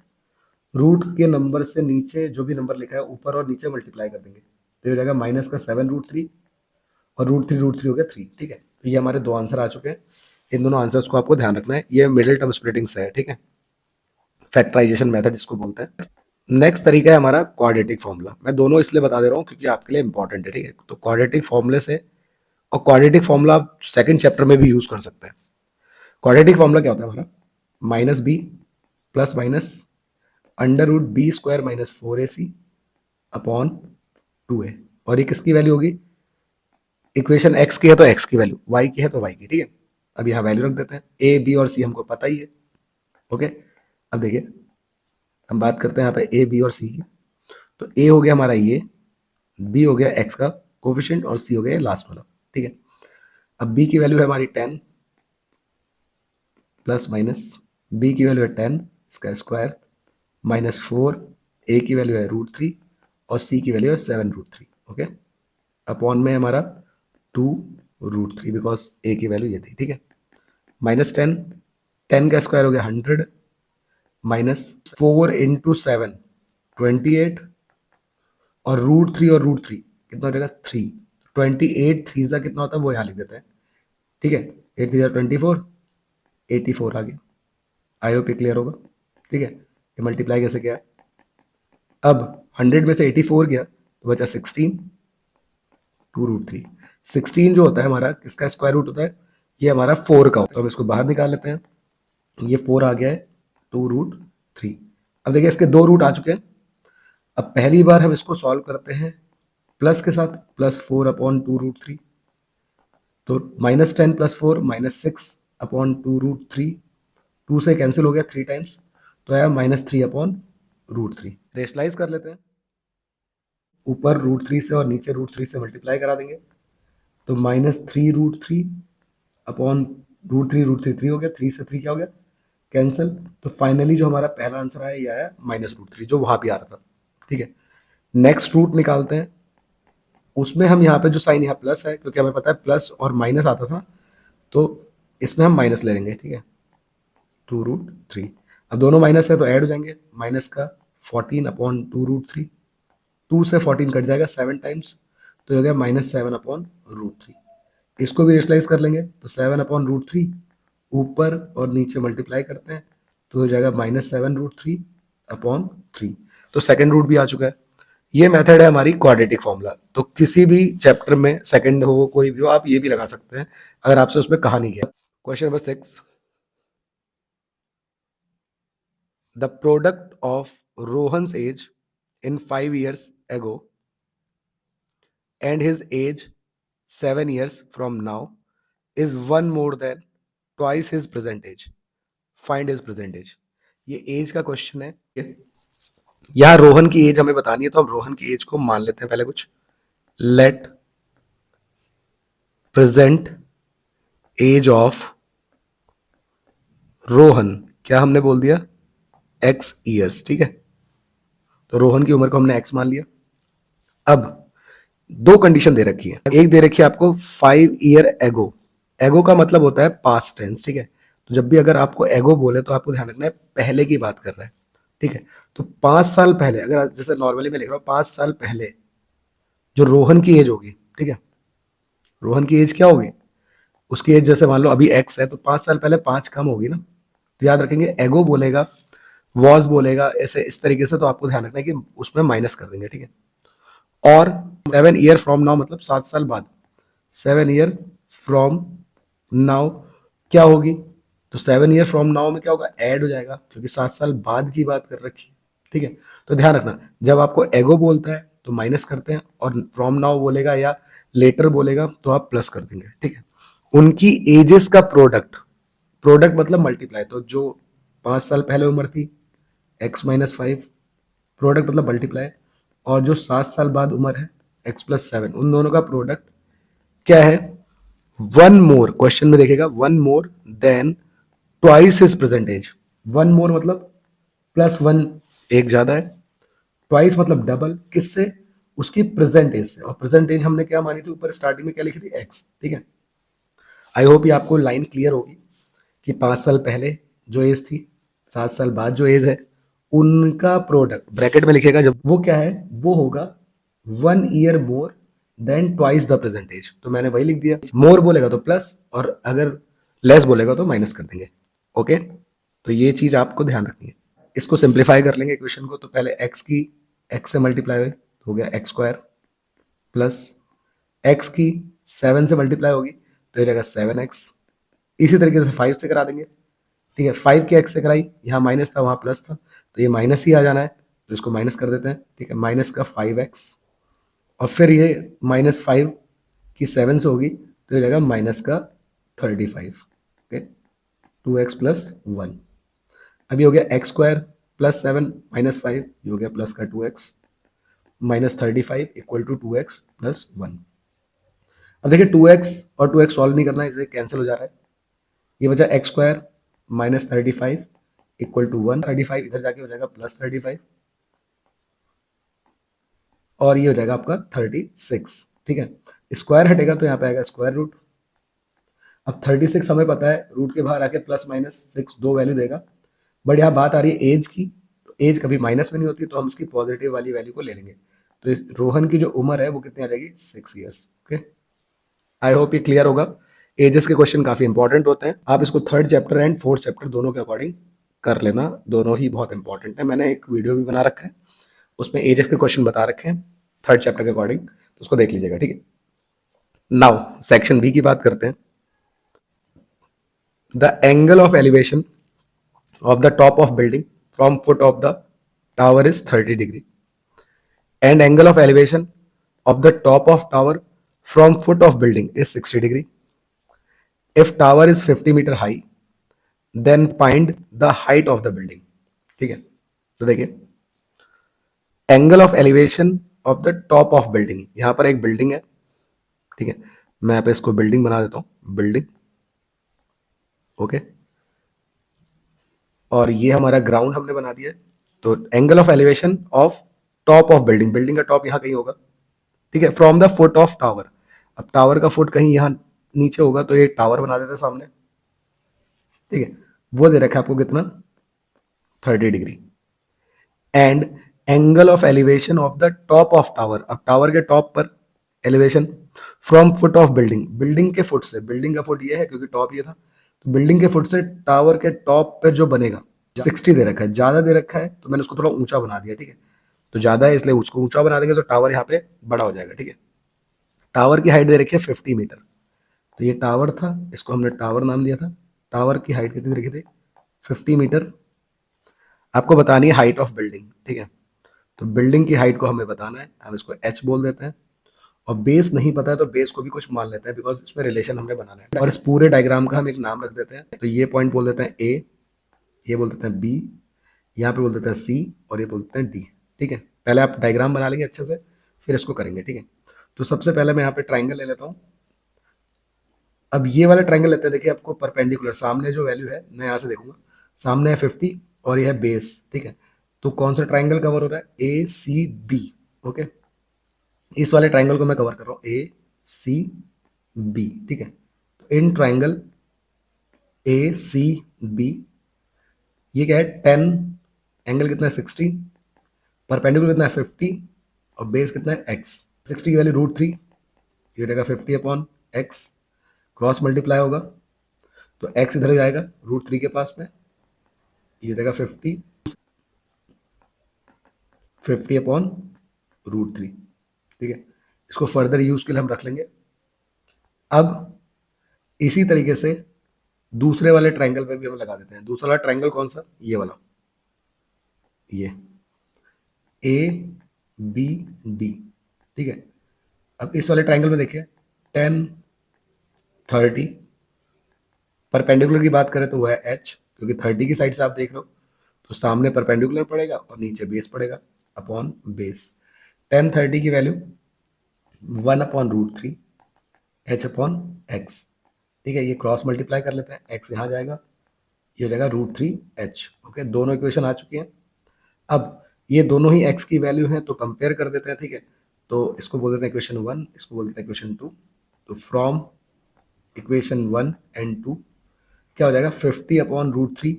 रूट के नंबर से नीचे जो भी नंबर लिखा है ऊपर और नीचे मल्टीप्लाई कर देंगे, तो ये हो जाएगा माइनस का 7√3, और √3 हो गया 3, ठीक है। तो ये हमारे दो आंसर आ चुके हैं। इन दोनों आंसर्स को आपको ध्यान रखना है, ये मिडिल टर्म स्प्लिटिंग से है, ठीक है। फैक्टराइजेशन मेथड इसको बोलते हैं। नेक्स्ट तरीका है हमारा क्वाड्रेटिक फॉर्मूला। मैं दोनों इसलिए बता दे रहा हूँ क्योंकि आपके लिए इंपॉर्टेंट है, ठीक है। तो क्वाड्रेटिक फॉर्मूले से, और क्वाड्रेटिक फॉर्मूला आप सेकंड चैप्टर में भी यूज कर सकते हैं। क्वाड्रेटिक फॉर्मूला क्या होता है हमारा, -b plus minus √b² - 4ac upon 2a, और ये किसकी वैल्यू होगी, इक्वेशन x की है तो x की वैल्यू, y की है तो y की, ठीक है। अब यहाँ वैल्यू रख देते हैं, a b और c हमको पता ही है, ओके। अब देखिए हम बात करते हैं यहाँ पे a b और c की, तो a हो गया हमारा ये, b हो गया x का कोफिशिएंट, और c हो गया लास्ट वाला, ठीक है। अब b की वैल्यू है हमारी 10 प्लस माइनस, b की वैल्यू है 10 इसका स्क्वायर -4, a की वैल्यू है √3, और c की वैल्यू है 7√3, ओके। अपॉन में हमारा 2√3, बिकॉज a की वैल्यू ये थी, ठीक है। -10, 10 का स्क्वायर हो गया 100, -4 × 7 28, और √3 और √3 कितना हो जाएगा 3, 28 3 सा कितना होता है वो यहाँ लिख देते हैं, ठीक है। 8 3 24, 84 आ गया। आई होप क्लियर होगा, ठीक है। ये मल्टीप्लाई कैसे किया, अब 100 में से 84 गया तो बचा 16, 2√3। 16 जो होता है हमारा किसका स्क्वायर रूट होता है, ये हमारा 4 का होता है, तो हम इसको बाहर निकाल लेते हैं, ये 4 आ गया है 2√3। अब देखिए इसके दो रूट आ चुके हैं। अब पहली बार हम इसको सॉल्व करते हैं प्लस के साथ, +4 अपॉन 2√3, तो -10 + 4 -6 अपॉन 2√3, 2 से कैंसिल हो गया 3 टाइम्स, तो आया -3 अपॉन √3। रेशलाइज कर लेते हैं, ऊपर √3 से और नीचे √3 से मल्टीप्लाई करा देंगे, तो -3√3 अपॉन √3 हो गया, 3 से 3 क्या हो गया, कैंसिल। तो फाइनली जो हमारा पहला आंसर आया ये आया -√3, जो वहां भी आ रहा था, ठीक है। नेक्स्ट रूट निकालते हैं, उसमें हम यहाँ पे जो साइन यहाँ प्लस है, क्योंकि हमें पता है प्लस और माइनस आता था, तो इसमें हम माइनस ले लेंगे, ठीक है, 2√3। अब दोनों माइनस है तो ऐड हो जाएंगे, माइनस का 14 अपॉन 2√3, 2 से 14 कट जाएगा 7 टाइम्स, तो हो गया -7 अपॉन √3। इसको भी रेशलाइज कर लेंगे, तो 7 अपॉन √3 ऊपर और नीचे मल्टीप्लाई करते हैं, तो हो जाएगा -7√3 अपॉन 3। तो सेकंड रूट भी आ चुका है। ये मेथड है हमारी क्वाड्रेटिक फॉर्मूला। तो किसी भी चैप्टर में सेकंड हो कोई भी हो, आप ये भी लगा सकते हैं अगर आपसे उसमें कहा नहीं गया। Question number 6, the product of Rohan's age in 5 years ago and his age 7 years from now is one more than twice his present age. Find his present age. ये एज का क्वेश्चन है। यहाँ रोहन की एज हमें बतानी है, तो हम रोहन की एज को मान लेते हैं पहले कुछ। Let present age of Rohan, क्या हमने बोल दिया, x ईयर्स, ठीक है। तो रोहन की उम्र को हमने x मान लिया। अब दो कंडीशन दे रखी है, एक दे रखी है आपको 5 year एगो। एगो का मतलब होता है पास्ट टेंस, ठीक है। तो जब भी अगर आपको एगो बोले तो आपको ध्यान रखना है पहले की बात कर रहा है, ठीक है। तो 5 साल पहले, अगर जैसे नॉर्मली मैं लिख रहा हूँ 5 साल पहले जो रोहन की एज होगी, ठीक है, रोहन की एज क्या होगी, उसकी एज जैसे मान लो अभी x है, तो 5 साल पहले 5 कम होगी ना, तो याद रखेंगे एगो बोलेगा, वॉज बोलेगा, ऐसे इस तरीके से, तो आपको ध्यान रखना है कि उसमें माइनस कर देंगे, ठीक है। और 7 ईयर फ्रॉम नाउ मतलब 7 साल बाद, 7 ईयर फ्रॉम नाउ क्या होगी, तो 7 ईयर फ्रॉम नाउ में क्या होगा, ऐड हो जाएगा, क्योंकि 7 साल बाद की बात कर रखी है, ठीक है। तो ध्यान रखना, जब आपको एगो बोलता है तो माइनस करते हैं, और फ्रॉम नाउ बोलेगा या लेटर बोलेगा तो आप प्लस कर देंगे, ठीक है। उनकी एजेस का प्रोडक्ट, प्रोडक्ट मतलब मल्टीप्लाई, तो जो 5 साल पहले उम्र थी x-5, प्रोडक्ट मतलब मल्टीप्लाई, और जो 7 साल बाद उम्र है x+7, उन दोनों का प्रोडक्ट क्या है, वन मोर, क्वेश्चन में देखेगा one more than twice his present age. One more मतलब +1, एक ज्यादा है, ट्वाइस मतलब डबल, किससे, उसकी प्रेजेंट एज से, और प्रेजेंट एज हमने क्या मानी थी, ऊपर स्टार्टिंग में क्या लिखी थी, x, ठीक है। आई होप ये आपको लाइन क्लियर होगी कि 5 साल पहले जो एज थी, 7 साल बाद जो एज है, उनका प्रोडक्ट ब्रैकेट में लिखेगा जब, वो क्या है, वो होगा 1 year more than twice the present age. तो मैंने वही लिख दिया, मोर बोलेगा तो प्लस, और अगर लेस बोलेगा तो माइनस कर देंगे, ओके। तो ये चीज आपको ध्यान रखनी है। इसको सिंप्लीफाई कर लेंगे इक्वेशन को, तो पहले x से मल्टीप्लाई हुए तो हो गया x² प्लस x की 7 से मल्टीप्लाई होगी तो ये रहेगा 7x। इसी तरीके से 5 से करा देंगे, ठीक है। 5 की x से कराई, यहाँ माइनस था वहाँ प्लस था, तो ये माइनस ही आ जाना है, तो इसको माइनस कर देते हैं, ठीक है। माइनस का 5x, और फिर ये -5 की 7 से होगी तो ये रहेगा माइनस का 35, ओके। 2x+1, अभी हो गया x² + 7 -5, ये हो गया प्लस का 2x -35 इक्वल टू 2x+1। अब देखिए 2x और 2x सॉल्व नहीं करना है, इसे कैंसिल हो जा रहा है, ये बचा x² -35 इक्वल टू 1, 35 इधर जाके हो जाएगा +35, और ये हो जाएगा आपका 36, ठीक है। स्क्वायर हटेगा तो यहाँ पे आएगा स्क्वायर रूट। अब 36 हमें पता है रूट के बाहर आके +-6 दो वैल्यू देगा, बट यहाँ बात आ रही है एज की, तो एज कभी माइनस में नहीं होती, तो हम इसकी पॉजिटिव वाली वैल्यू को ले लेंगे। तो इस रोहन की जो उम्र है वो कितनी आ जाएगी, 6 ईयर्स, ओके। आई होप ये क्लियर होगा। एजेस के क्वेश्चन काफी इंपॉर्टेंट होते हैं, आप इसको 3rd chapter and 4th chapter दोनों के अकॉर्डिंग कर लेना, दोनों ही बहुत इंपॉर्टेंट है। मैंने एक वीडियो भी बना रखा है, उसमें एजेस के क्वेश्चन बता रखे हैं 3rd चैप्टर के अकॉर्डिंग, तो उसको देख लीजिएगा, ठीक है। नाउ सेक्शन बी की बात करते हैं। The angle of elevation of the top of building from foot of the tower is 30 degree, and angle of elevation of the top of tower from foot of building is 60 degree. If tower is 50 meter high, then find the height of the building, ठीक है। तो देखिए angle of elevation of the top of building, यहां पर एक building है, ठीक है। मैं यहाँ पे इसको बिल्डिंग बना देता हूं, बिल्डिंग, ओके। और ये हमारा ग्राउंड हमने बना दिया है, तो angle of elevation of top of building, building का टॉप यहाँ कहीं होगा, ठीक है, from the foot of tower. अब टावर का फुट कहीं यहाँ नीचे होगा, तो ये टावर बना देते हैं सामने, ठीक है। वो दे रखा है आपको कितना, 30 degree. And angle of elevation of the top of tower, अब टावर के टॉप पर elevation from foot of building, building के फुट से, बिल्डिंग का फुट ये है क्योंकि टॉप ये था, तो बिल्डिंग के फुट से टावर के टॉप पर जो बनेगा 60 दे रखा है, ज्यादा दे रखा है तो मैंने उसको थोड़ा ऊंचा बना दिया, ठीक है। तो ज्यादा है इसलिए उसको ऊंचा बना देंगे तो टावर यहाँ पे बड़ा हो जाएगा, ठीक है। टावर की हाइट दे रखी है 50 मीटर, तो ये टावर था, इसको हमने टावर नाम दिया था। टावर की हाइट कितनी रखी थी, 50 मीटर। आपको बतानी है हाइट ऑफ बिल्डिंग, ठीक है। तो बिल्डिंग की हाइट को हमें बताना है, हम इसको h बोल देते हैं, और बेस नहीं पता है तो बेस को भी कुछ मान लेते हैं, बिकॉज इसमें रिलेशन हमने बनाना है। और इस पूरे डायग्राम का हम एक नाम रख देते हैं, तो ये पॉइंट बोल देते हैं a, ये बोल देते हैं b, यहाँ पे बोल देते हैं c, और ये बोल देते हैं d, ठीक है। पहले आप डायग्राम बना लेंगे अच्छे से, फिर इसको करेंगे, ठीक है। तो सबसे पहले मैं यहाँ पे ट्राइंगल ले लेता हूँ। अब ये वाला ट्रायंगल लेते हैं, देखिए आपको परपेंडिकुलर सामने जो वैल्यू है मैं यहाँ से देखूंगा, सामने है 50 और ये है बेस, ठीक है। तो कौन सा ट्रायंगल कवर हो रहा है, ए सी बी, ओके। इस वाले ट्रायंगल को मैं कवर कर रहा हूँ, ए सी बी, ठीक है। तो in triangle A C B ये क्या है 10, एंगल कितना है 60, परपेंडिकुलर कितना है 50, और बेस कितना है x। 60 की वैल्यू √3, ये रहेगा 50/x, क्रॉस मल्टीप्लाई होगा तो x इधर जाएगा √3 के पास में, ये देगा 50 अपॉन √3, ठीक है। इसको फर्दर यूज के लिए हम रख लेंगे। अब इसी तरीके से दूसरे वाले ट्रायंगल पे भी हम लगा देते हैं। दूसरा वाला ट्रायंगल कौन सा, ये वाला, ये ABD, ठीक है। अब इस वाले ट्रायंगल में देखिए 10 30, परपेंडिकुलर की बात करें तो वह है H, क्योंकि 30 की साइड से आप देख रहे हो तो सामने परपेंडिकुलर पड़ेगा और नीचे बेस पड़ेगा अपॉन बेस। 10 30 की value 1 upon √3 H upon X, ठीक है। ये क्रॉस मल्टीप्लाई कर लेते हैं, X यहाँ जाएगा, ये हो जाएगा √3H। ओके, दोनों इक्वेशन आ चुकी हैं। अब ये दोनों ही X की वैल्यू हैं तो कंपेयर कर देते हैं, ठीक है। तो इसको बोल देते हैं इक्वेशन 1, इसको बोलते हैं इक्वेशन 2। तो फ्रॉम इक्वेशन 1 एंड 2 क्या हो जाएगा, 50 अपॉन √3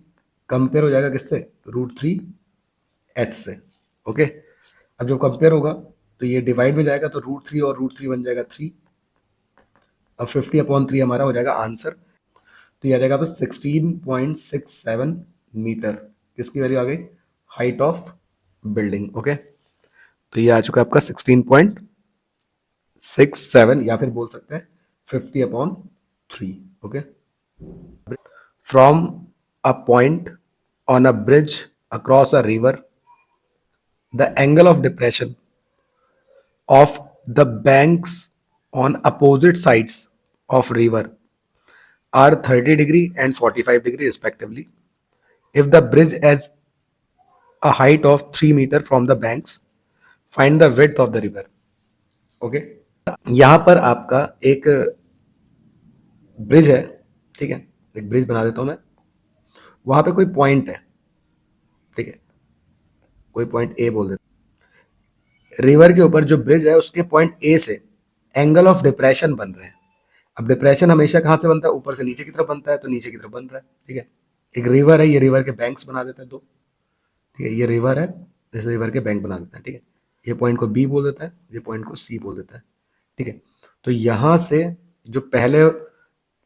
कंपेयर हो जाएगा किससे, √3H से। ओके, अब जब कंपेयर होगा तो ये डिवाइड में जाएगा तो √3 और √3 बन जाएगा 3। अब 50 अपॉन 3 हमारा हो जाएगा आंसर। तो ये आ जाएगा बस 16.67 मीटर। किसकी वैल्यू आ गई, हाइट ऑफ बिल्डिंग। ओके, तो ये आ चुका है आपका 16.67, या फिर बोल सकते हैं 50 upon 3। Okay, from a point on a bridge across a river, the angle of depression of the banks on opposite sides of river are 30 degree and 45 degree respectively. If the bridge has a height of 3 meter from the banks, find the width of the river. Okay, यहाँ पर आपका एक bridge है, ठीक है। एक bridge बना देता हूं मैं, वहां पे कोई पॉइंट है, ठीक है, कोई पॉइंट ए बोल देता हूं। रिवर के ऊपर जो ब्रिज है उसके पॉइंट ए से एंगल ऑफ डिप्रेशन बन रहे हैं। अब डिप्रेशन हमेशा कहाँ से बनता है, ऊपर से नीचे की तरफ बनता है, तो नीचे की तरफ बन रहा है, ठीक है। एक रिवर है, ये रिवर के बैंक्स बना देते हैं दो, ठीक है। ये रिवर है, इस रिवर के बैंक बना देते हैं, ठीक है। ये पॉइंट को बी बोल देता है, ये पॉइंट को सी बोल देता है, ठीक है। तो यहाँ से जो पहले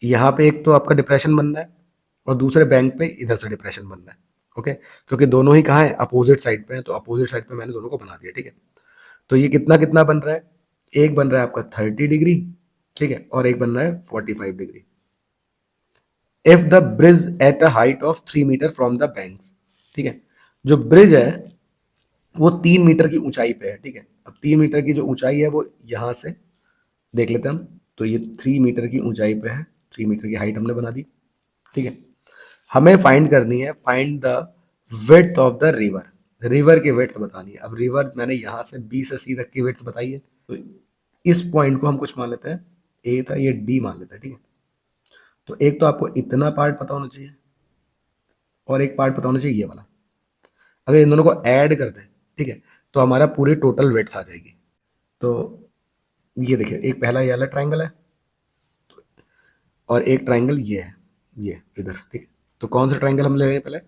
यहाँ पे एक तो आपका डिप्रेशन बनना है और दूसरे बैंक पे इधर से डिप्रेशन बनना है। ओके, क्योंकि दोनों ही कहाँ है, अपोजिट साइड पे है, तो अपोजिट साइड पे मैंने दोनों को बना दिया, ठीक है। तो ये कितना कितना बन रहा है, एक बन रहा है आपका 30 डिग्री, ठीक है, और एक बन रहा है 45 degree. If the bridge at a height of 3 metre from the bank, ठीक है। जो ब्रिज है वो 3 मीटर की ऊंचाई पे है, ठीक है। अब 3 मीटर की जो ऊंचाई है वो यहां से देख लेते हैं हम, तो ये 3 मीटर की ऊंचाई पे है, 3 मीटर की हाइट हमने बना दी, ठीक है। हमें फाइंड करनी है, find the width of the river, river की विड्थ बतानी है। अब रिवर मैंने यहां से बी से सी तक की विड्थ बताई है, तो इस पॉइंट को हम कुछ मान लेते हैं, ए था, ये डी मान लेते हैं, ठीक है। तो एक तो आपको इतना पार्ट पता होना चाहिए और एक पार्ट पता होना चाहिए ये वाला। अगर इन दोनों को ऐड कर दें, ठीक है, तो हमारा पूरी टोटल विड्थ आ जाएगी। तो ये देखिए, एक पहला ये वाला ट्राइंगल है और एक ट्राइंगल ये है, ये इधर, ठीक है। तो कौन सा ट्राइंगल हम ले रहे हैं पहले,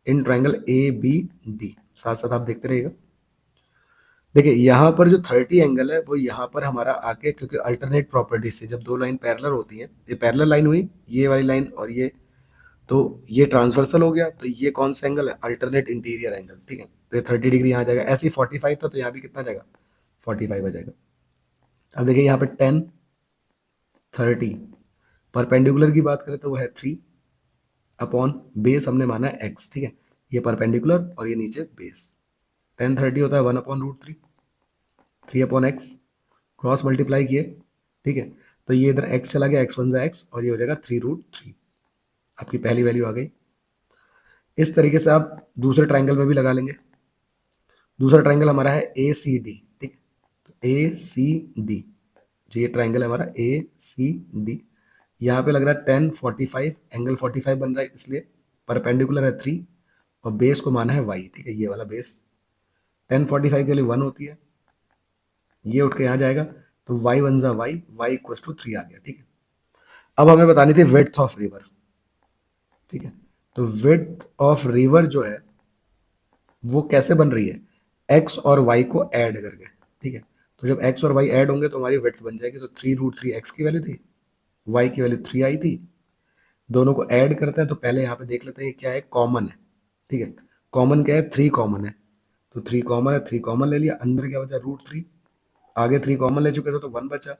इन ट्राइंगल ABD, साथ साथ आप देखते रहिएगा। देखिए यहाँ पर जो 30 एंगल है वो यहाँ पर हमारा आके, क्योंकि अल्टरनेट प्रॉपर्टी से जब दो लाइन पैरेलल होती है, ये पैरेलल लाइन हुई, ये वाली लाइन और ये, तो ये ट्रांसवर्सल हो गया, तो ये कौन सा एंगल है, अल्टरनेट इंटीरियर एंगल, ठीक है। तो ये 30 डिग्री यहाँ जाएगा, ऐसे ही 45 था तो यहाँ भी कितना जाएगा, 45 आ जाएगा। अब देखिए यहाँ पे 10 30, परपेंडिकुलर की बात करें तो वो है 3 अपॉन बेस, हमने माना है x, ठीक है। ये परपेंडिकुलर और ये नीचे बेस। 10 30 होता है 1 upon √3, 3 upon x, cross multiply किए, ठीक है। तो ये इधर x चला गया, x1 जा x, और ये हो जाएगा 3√3। आपकी पहली वैल्यू आ गई। इस तरीके से आप दूसरे ट्राइंगल में भी लगा लेंगे। दूसरा ट्राइंगल हमारा है ACD, ठीक है। तो ACD, जो ये ट्राइंगल है हमारा ACD, यहाँ पे लग रहा है 10 45, एंगल 45 बन रहा है, इसलिए परपेंडिकुलर है 3 और बेस को माना है y, ठीक है। ये वाला बेस 10 45 के लिए 1 होती है, ये उठ के यहाँ जाएगा, तो y 1 जा y, y इक्वल टू 3 आ गया, ठीक है। अब हमें बतानी थी विड्थ ऑफ रिवर, ठीक है। तो विड्थ ऑफ रिवर जो है वो कैसे बन रही है, x और y को ऐड करके, ठीक है। तो जब x और y ऐड होंगे तो हमारी विड्थ बन जाएगी। तो 3√3 x की वैल्यू थी, y की वैल्यू 3 आई थी, दोनों को ऐड करते हैं। तो पहले यहाँ पे देख लेते हैं क्या है, कॉमन है, ठीक है। कॉमन क्या है, 3 कॉमन है, तो 3 कॉमन है, 3 कॉमन ले लिया, अंदर क्या बचा √3, आगे 3 कॉमन ले चुके थे तो 1 बचा,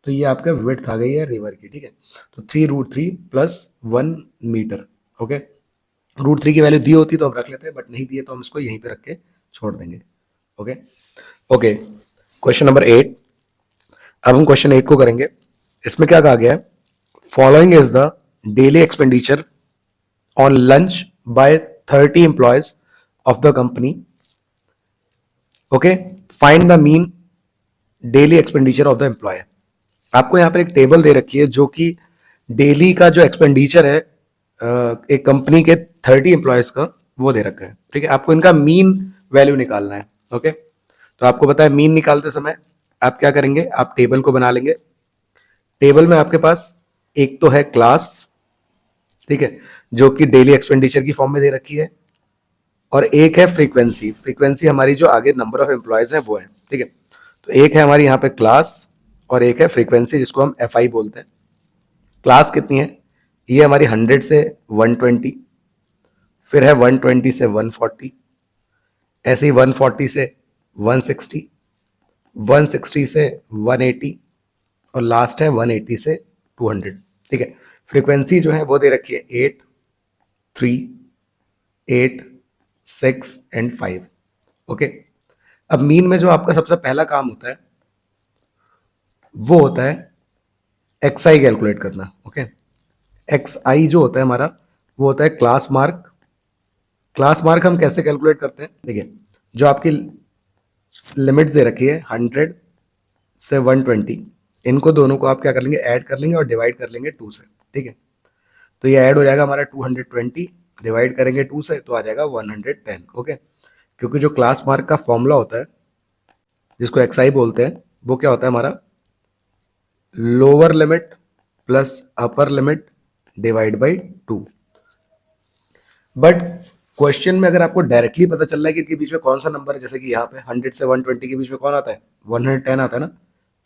तो ये आपका विड्थ आ गई है रिवर की। ठीक है, तो 3√3 प्लस 1 मीटर। ओके, √3 की वैल्यू दी होती तो हम रख लेते हैं, बट नहीं दिए तो हम इसको यहीं पे रख के छोड़ देंगे। Okay okay, question number 8। अब हम क्वेश्चन 8 को करेंगे। इसमें क्या कहा गया है, following is the daily expenditure on lunch by 30 employees of the company. Okay, find the mean daily expenditure of the employee. आपको यहाँ पर एक टेबल दे रखी है जो कि डेली का जो एक्सपेंडिचर है एक कंपनी के 30 एम्प्लॉयज का, वो दे रखा है। ठीक है, आपको इनका मीन वैल्यू निकालना है। ओके, तो आपको पता है मीन निकालते समय आप क्या करेंगे, आप टेबल को बना लेंगे। टेबल में आपके पास एक तो है क्लास, ठीक है, जो कि डेली एक्सपेंडिचर की फॉर्म में दे रखी है, और एक है फ्रीक्वेंसी। फ्रीक्वेंसी हमारी जो आगे नंबर ऑफ एम्प्लॉयज है वो है। ठीक है, तो एक है हमारी यहाँ पे क्लास और एक है फ्रीक्वेंसी जिसको हम FI बोलते हैं। क्लास कितनी है, ये हमारी 100 से 120, फिर है 120 से 140, ऐसे ही 140 से 160, 160 से 180, और लास्ट है 180 से 200। ठीक है, फ्रीक्वेंसी जो है वो दे रखी है 8, 3, 8, 6 एंड 5। ओके, अब मीन में जो आपका सबसे पहला काम होता है वो होता है XI कैलकुलेट करना। ओके, XI जो होता है हमारा वो होता है क्लास मार्क। क्लास मार्क हम कैसे कैलकुलेट करते हैं, देखिए, जो आपकी लिमिट्स दे रखी है 100 से 120, इनको दोनों को आप क्या कर लेंगे, ऐड कर लेंगे और डिवाइड कर लेंगे 2 से। ठीक है, तो ये ऐड हो जाएगा हमारा 220, डिवाइड करेंगे 2 से तो आ जाएगा 110। ओके, क्योंकि जो क्लास मार्क का फॉर्मूला होता है जिसको XI बोलते हैं वो क्या होता है हमारा, lower limit plus upper limit divide by 2। But question में अगर आपको डायरेक्टली पता चल रहा है कि इनके बीच में कौन सा नंबर है, जैसे कि यहाँ पे 100 से 120 के बीच में कौन आता है, 110 आता है ना,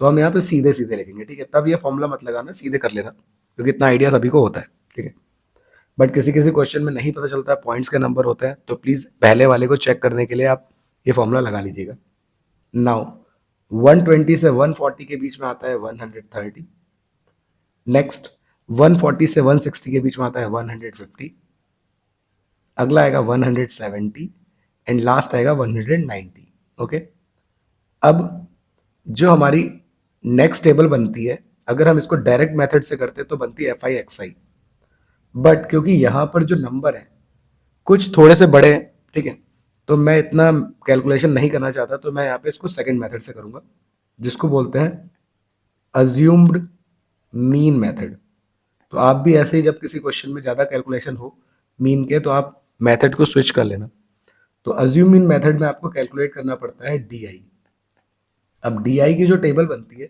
तो हम यहाँ पे सीधे सीधे लिखेंगे। ठीक है, तब ये फॉर्मूला मत लगाना, सीधे कर लेना, क्योंकि इतना आइडिया सभी को होता है। ठीक है, बट किसी किसी क्वेश्चन में नहीं पता चलता है, पॉइंट्स के नंबर होते हैं, तो प्लीज पहले वाले को चेक करने के लिए आप ये फॉर्मूला लगा लीजिएगा। नाउ 120 से 140 के बीच में आता है 130, नेक्स्ट 140 से 160 के बीच में आता है 150, अगला आएगा 170 एंड लास्ट आएगा 190। ओके, अब जो हमारी नेक्स्ट टेबल बनती है, अगर हम इसको डायरेक्ट मेथड से करते तो बनती है FI XI, बट क्योंकि यहाँ पर जो नंबर है कुछ थोड़े से बड़े हैं, ठीक है, तो मैं इतना कैलकुलेशन नहीं करना चाहता, तो मैं यहाँ पे इसको सेकंड मेथड से करूंगा जिसको बोलते हैं अज्यूम्ड मीन मेथड। तो आप भी ऐसे ही जब किसी क्वेश्चन में ज़्यादा कैलकुलेशन हो मीन के, तो आप मेथड को स्विच कर लेना। तो अज्यूम मीन मेथड में आपको कैलकुलेट करना पड़ता है DI। अब DI की जो टेबल बनती है,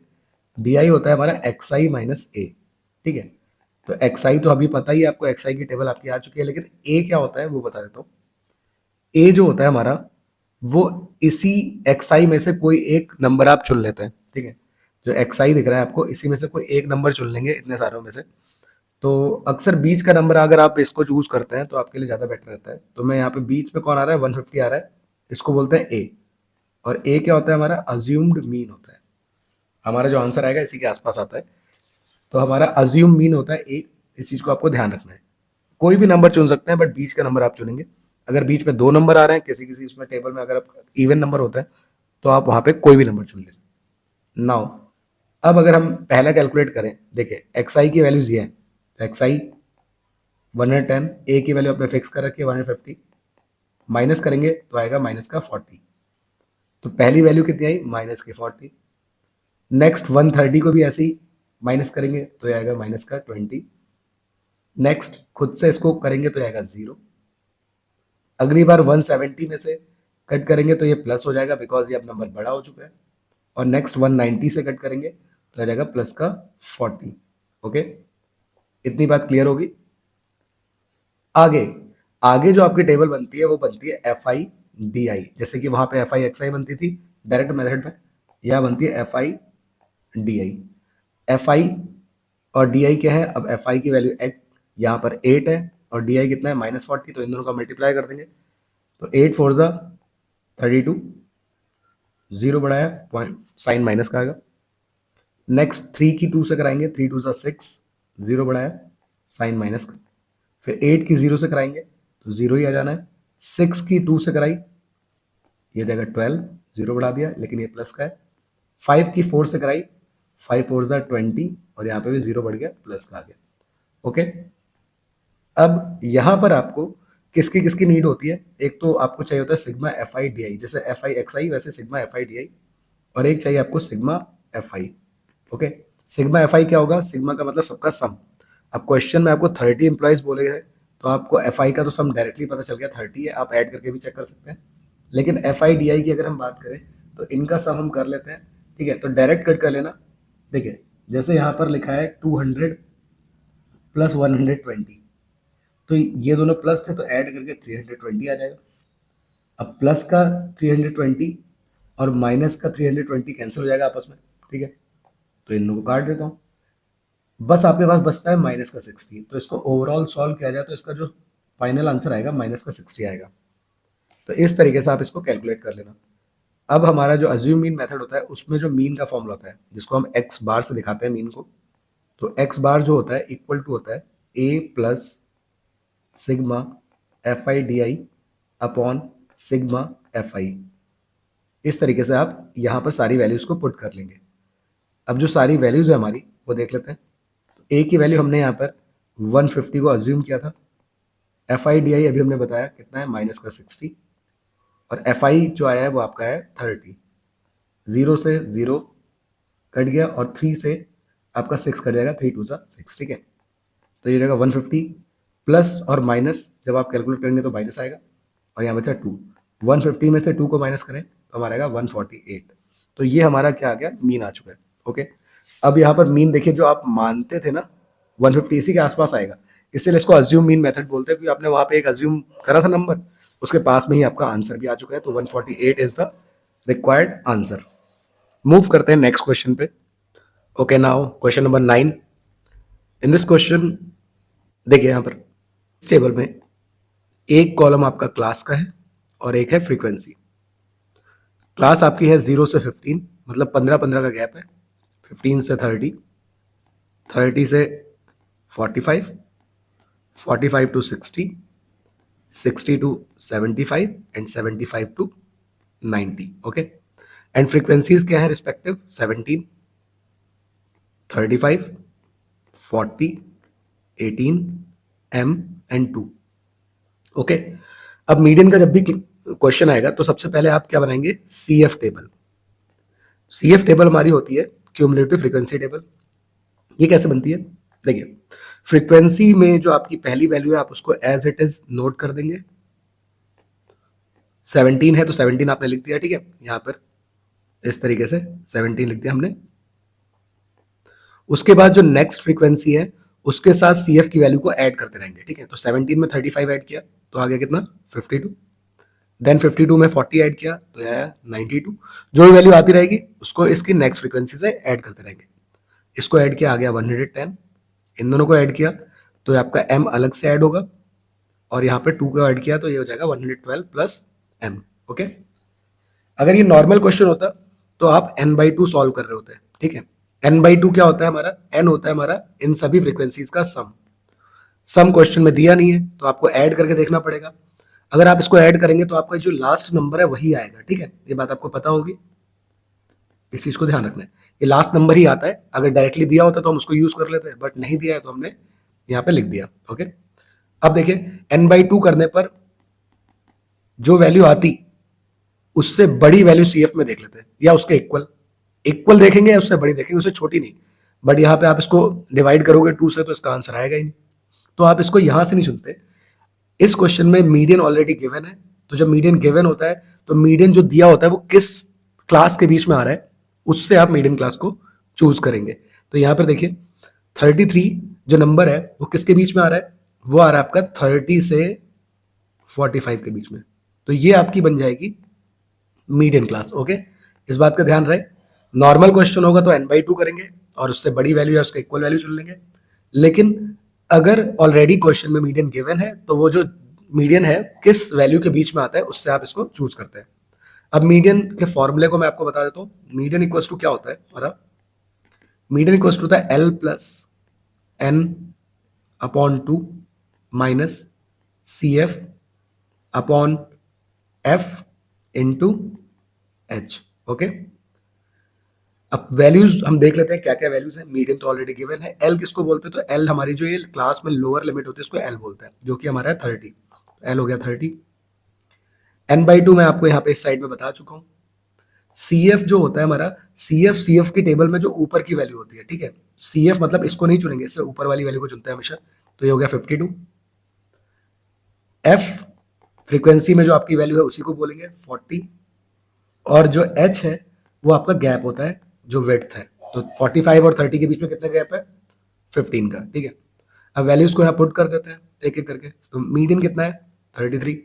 DI होता है हमारा XI माइनस A। ठीक है, तो XI तो अभी पता ही है आपको, XI की टेबल आपकी आ चुकी है, लेकिन A क्या होता है वो बता देता हूँ। A जो होता है हमारा वो इसी XI में से कोई एक नंबर आप चुन लेते हैं। ठीक है, जो XI दिख रहा है आपको, इसी में से कोई एक नंबर चुन लेंगे इतने सारों में से। तो अक्सर बीच का नंबर अगर आप इसको चूज करते हैं तो आपके लिए ज़्यादा बेटर रहता है। तो मैं यहाँ पे बीच में कौन आ रहा है, 150 आ रहा है, इसको बोलते हैं A। और A क्या होता है हमारा, अज्यूम्ड मीन होता है। हमारा जो आंसर आएगा इसी के आसपास आता है, तो हमारा अज्यूम मीन होता है A। इस चीज़ को आपको ध्यान रखना है। कोई भी नंबर चुन सकते हैं, बट बीच का नंबर आप चुनेंगे। अगर बीच में 2 नंबर आ रहे हैं, किसी किसी उसमें टेबल में अगर इवन नंबर होता है, तो आप वहाँ पे कोई भी नंबर चुन लीजिए। नाउ अब अगर हम पहला कैलकुलेट करें, देखिए XI की वैल्यूज ये है, तो XI 110, A की वैल्यू आपने फिक्स कर रखी है 150, माइनस करेंगे तो आएगा माइनस का 40। तो पहली वैल्यू कितनी आई, माइनस की 40। नेक्स्ट 130 को भी ऐसे ही माइनस करेंगे तो ये आएगा माइनस का 20। नेक्स्ट खुद से इसको करेंगे तो आएगा 0। अगली बार 170 में से कट करेंगे तो ये प्लस हो जाएगा, बिकॉज ये अब नंबर बड़ा हो चुका है। और नेक्स्ट 190 से कट करेंगे तो आ जाएगा प्लस का 40। ओके, इतनी बात क्लियर होगी। आगे आगे जो आपकी टेबल बनती है वो बनती है FI DI। जैसे कि वहां पे FI XI बनती थी डायरेक्ट मेथड में, यह बनती है FI DI। FI और DI क्या है, अब FI की वैल्यू यहाँ पर 8 है और डी आई कितना है -40, तो इन दोनों का मल्टीप्लाई कर देंगे। तो 8 4 ज़ा 32, 0 बढ़ाया पॉइंट साइन माइनस का आएगा। नेक्स्ट 3 की 2 से कराएंगे, 3 2 ज़ा 6, 0 बढ़ाया साइन माइनस का। फिर 8 की 0 से कराएंगे तो 0 ही आ जाना है। 6 की 2 से कराई, ये जाएगा 12, 0 बढ़ा दिया लेकिन ये प्लस का है। 5 की 4 से कराई, 5 4 ज़ा 20, और यहाँ पे भी 0 बढ़ गया, प्लस का आ गया। ओके, अब यहाँ पर आपको किसकी किसकी नीड होती है? एक तो आपको चाहिए होता है सिग्मा एफ आई डी आई, जैसे एफ आई एक्स आई वैसे सिग्मा एफ आई डी आई, और एक चाहिए आपको सिग्मा एफ आई। ओके, सिग्मा एफ आई क्या होगा? सिग्मा का मतलब सबका सम। अब क्वेश्चन में आपको 30 एम्प्लॉयज बोले गए, तो आपको एफ आई का तो सम डायरेक्टली पता चल गया 30 है, आप ऐड करके भी चेक कर सकते हैं। लेकिन एफ आई डी आई की अगर हम बात करें तो इनका सम हम कर लेते हैं, ठीक है? तो डायरेक्ट कट कर लेना। देखिए जैसे यहाँ पर लिखा है 200 प्लस 120, तो ये दोनों प्लस थे तो ऐड करके 320 आ जाएगा। अब प्लस का 320 और माइनस का 320 कैंसिल हो जाएगा आपस में, ठीक है? तो इन लोगों को काट देता हूँ, बस आपके पास बचता है माइनस का 60। तो इसको ओवरऑल सॉल्व किया जाए तो इसका जो फाइनल आंसर आएगा माइनस का 60 आएगा। तो इस तरीके से आप इसको कैलकुलेट कर लेना। अब हमारा जो अज्यूम मीन मेथड होता है उसमें जो मीन का फॉर्मूला होता है जिसको हम एक्स बार से दिखाते हैं मीन को, तो एक्स बार जो होता है इक्वल टू होता है A plus sigma F I D I upon sigma F I. इस तरीके से आप यहाँ पर सारी वैल्यूज को पुट कर लेंगे। अब जो सारी वैल्यूज है हमारी वो देख लेते हैं। तो ए की वैल्यू हमने यहाँ पर 150 को अज्यूम किया था। एफ आई डी आई अभी हमने बताया कितना है माइनस का 60, और एफ आई जो आया है वो आपका है 30। 0 से 0 कट गया और 3 से आपका 6 कट जाएगा, 3 2 सा 6, ठीक है? तो ये रहेगा 150 प्लस और माइनस जब आप कैलकुलेट करेंगे तो माइनस आएगा, और यहाँ बचा 2। 150 में से 2 को माइनस करें तो हमारा आएगा 148। तो ये हमारा क्या आ गया? मीन आ चुका है। ओके, अब यहाँ पर मीन देखिए, जो आप मानते थे ना 150 इसी के आसपास आएगा, इसलिए इसको अज्यूम मीन मेथड बोलते हैं, क्योंकि आपने वहाँ पे एक अज्यूम करा था नंबर, उसके पास में ही आपका आंसर भी आ चुका है। तो 148 is the required answer. Move करते हैं नेक्स्ट क्वेश्चन पे। Okay, now question number 9। In this question देखिए यहाँ पर इस टेबल में एक कॉलम आपका क्लास का है और एक है फ्रीक्वेंसी। क्लास आपकी है 0 से 15, मतलब 15-15 का गैप है। 15 से 30, 30 से 45, 45 to 60, 60 to 75 and 75 to 90। Okay, and frequencies क्या है रिस्पेक्टिव? 17, 35, 40, 18, M and 2। ओके, अब मीडियन का जब भी क्वेश्चन आएगा तो सबसे पहले आप क्या बनाएंगे? C F table. C F table हमारी होती है क्यूमुलेटिव फ्रीक्वेंसी टेबल। ये कैसे बनती है? देखिए, फ्रीक्वेंसी में जो आपकी पहली वैल्यू है आप उसको एज इट इज नोट कर देंगे। 17 है तो 17 आपने लिख दिया, ठीक है? यहाँ पर इस तरीके से 17 लिख दिया हमने। उसके बाद जो नेक्स्ट फ्रीक्वेंसी है उसके साथ सी एफ की वैल्यू को ऐड करते रहेंगे, ठीक है? तो 17 में 35 ऐड किया तो आ गया कितना? 52। देन 52 में 40 ऐड किया तो आया 92। जो भी वैल्यू आती रहेगी उसको इसकी नेक्स्ट फ्रीक्वेंसी से ऐड करते रहेंगे। इसको ऐड किया आ गया 110। इन दोनों को ऐड किया तो आपका m अलग से ऐड होगा, और यहाँ पे 2 को ऐड किया तो ये हो जाएगा 112 प्लस m। ओके, अगर ये नॉर्मल क्वेश्चन होता तो आप n/2 सॉल्व कर रहे होते हैं, ठीक है? n/2 क्या होता है हमारा? n होता है हमारा इन सभी फ्रीक्वेंसीज का सम। सम क्वेश्चन में दिया नहीं है तो आपको ऐड करके देखना पड़ेगा। अगर आप इसको ऐड करेंगे तो आपका जो लास्ट नंबर है वही आएगा, ठीक है? ये बात आपको पता होगी, इस चीज को ध्यान रखना है। ये लास्ट नंबर ही आता है। अगर डायरेक्टली दिया होता तो हम उसको यूज कर लेते हैं, बट नहीं दिया है तो हमने यहाँ पे लिख दिया। ओके, अब देखिए n/2 करने पर जो वैल्यू आती उससे बड़ी वैल्यू CF में देख लेते हैं, या उसके इक्वल। इक्वल देखेंगे या उससे बड़ी देखेंगे, उससे छोटी नहीं। बट यहाँ पे आप इसको डिवाइड करोगे 2 से तो इसका आंसर आएगा ही नहीं, तो आप इसको यहां से नहीं चुनते। इस क्वेश्चन में मीडियन ऑलरेडी गिवन है, तो जब मीडियन गिवन होता है तो मीडियन जो दिया होता है वो किस क्लास के बीच में आ रहा है उससे आप मीडियन क्लास को चूज करेंगे। तो यहाँ पर देखिए 33 जो नंबर है वो किसके बीच में आ रहा है? वो आ रहा है आपका 30 से 45 के बीच में। तो ये आपकी बन जाएगी मीडियन क्लास। ओके, इस बात का ध्यान रहे। नॉर्मल क्वेश्चन होगा तो n/2 करेंगे और उससे बड़ी वैल्यू या उसका इक्वल वैल्यू चुन लेंगे, लेकिन अगर ऑलरेडी क्वेश्चन में मीडियन गिवन है तो वो जो मीडियन है किस वैल्यू के बीच में आता है उससे आप इसको चूज करते हैं। अब मीडियन के फॉर्मूले को मैं आपको बता देता हूँ। मीडियन इक्वल्स टू क्या होता है हमारा, मीडियन इक्वल्स टू होता है L plus N upon 2 minus C F upon F into H. Okay, अब वैल्यूज हम देख लेते हैं क्या क्या वैल्यूज है। मीडियन तो ऑलरेडी गिवन है। एल किसको बोलते हैं, तो एल हमारी जो ये क्लास में लोअर लिमिट होती है उसको एल बोलते हैं, जो कि हमारा है 30। एल हो गया 30। n/2 मैं आपको यहाँ पे इस साइड में बता चुका हूँ। सी एफ जो होता है हमारा, सी एफ की टेबल में जो ऊपर की वैल्यू होती है, ठीक है, सी एफ मतलब इसको नहीं चुनेंगे, इससे ऊपर वाली वैल्यू को चुनते हैं हमेशा। तो ये हो गया 52। एफ फ्रीक्वेंसी में जो आपकी वैल्यू है उसी को बोलेंगे 40। और जो एच है वो आपका गैप होता है, जो विड्थ है। तो 45 और 30 के बीच में कितना गैप है, 15 का। ठीक है, अब वैल्यूज को यहाँ पुट कर देते हैं एक एक करके। तो मीडियन कितना है 33।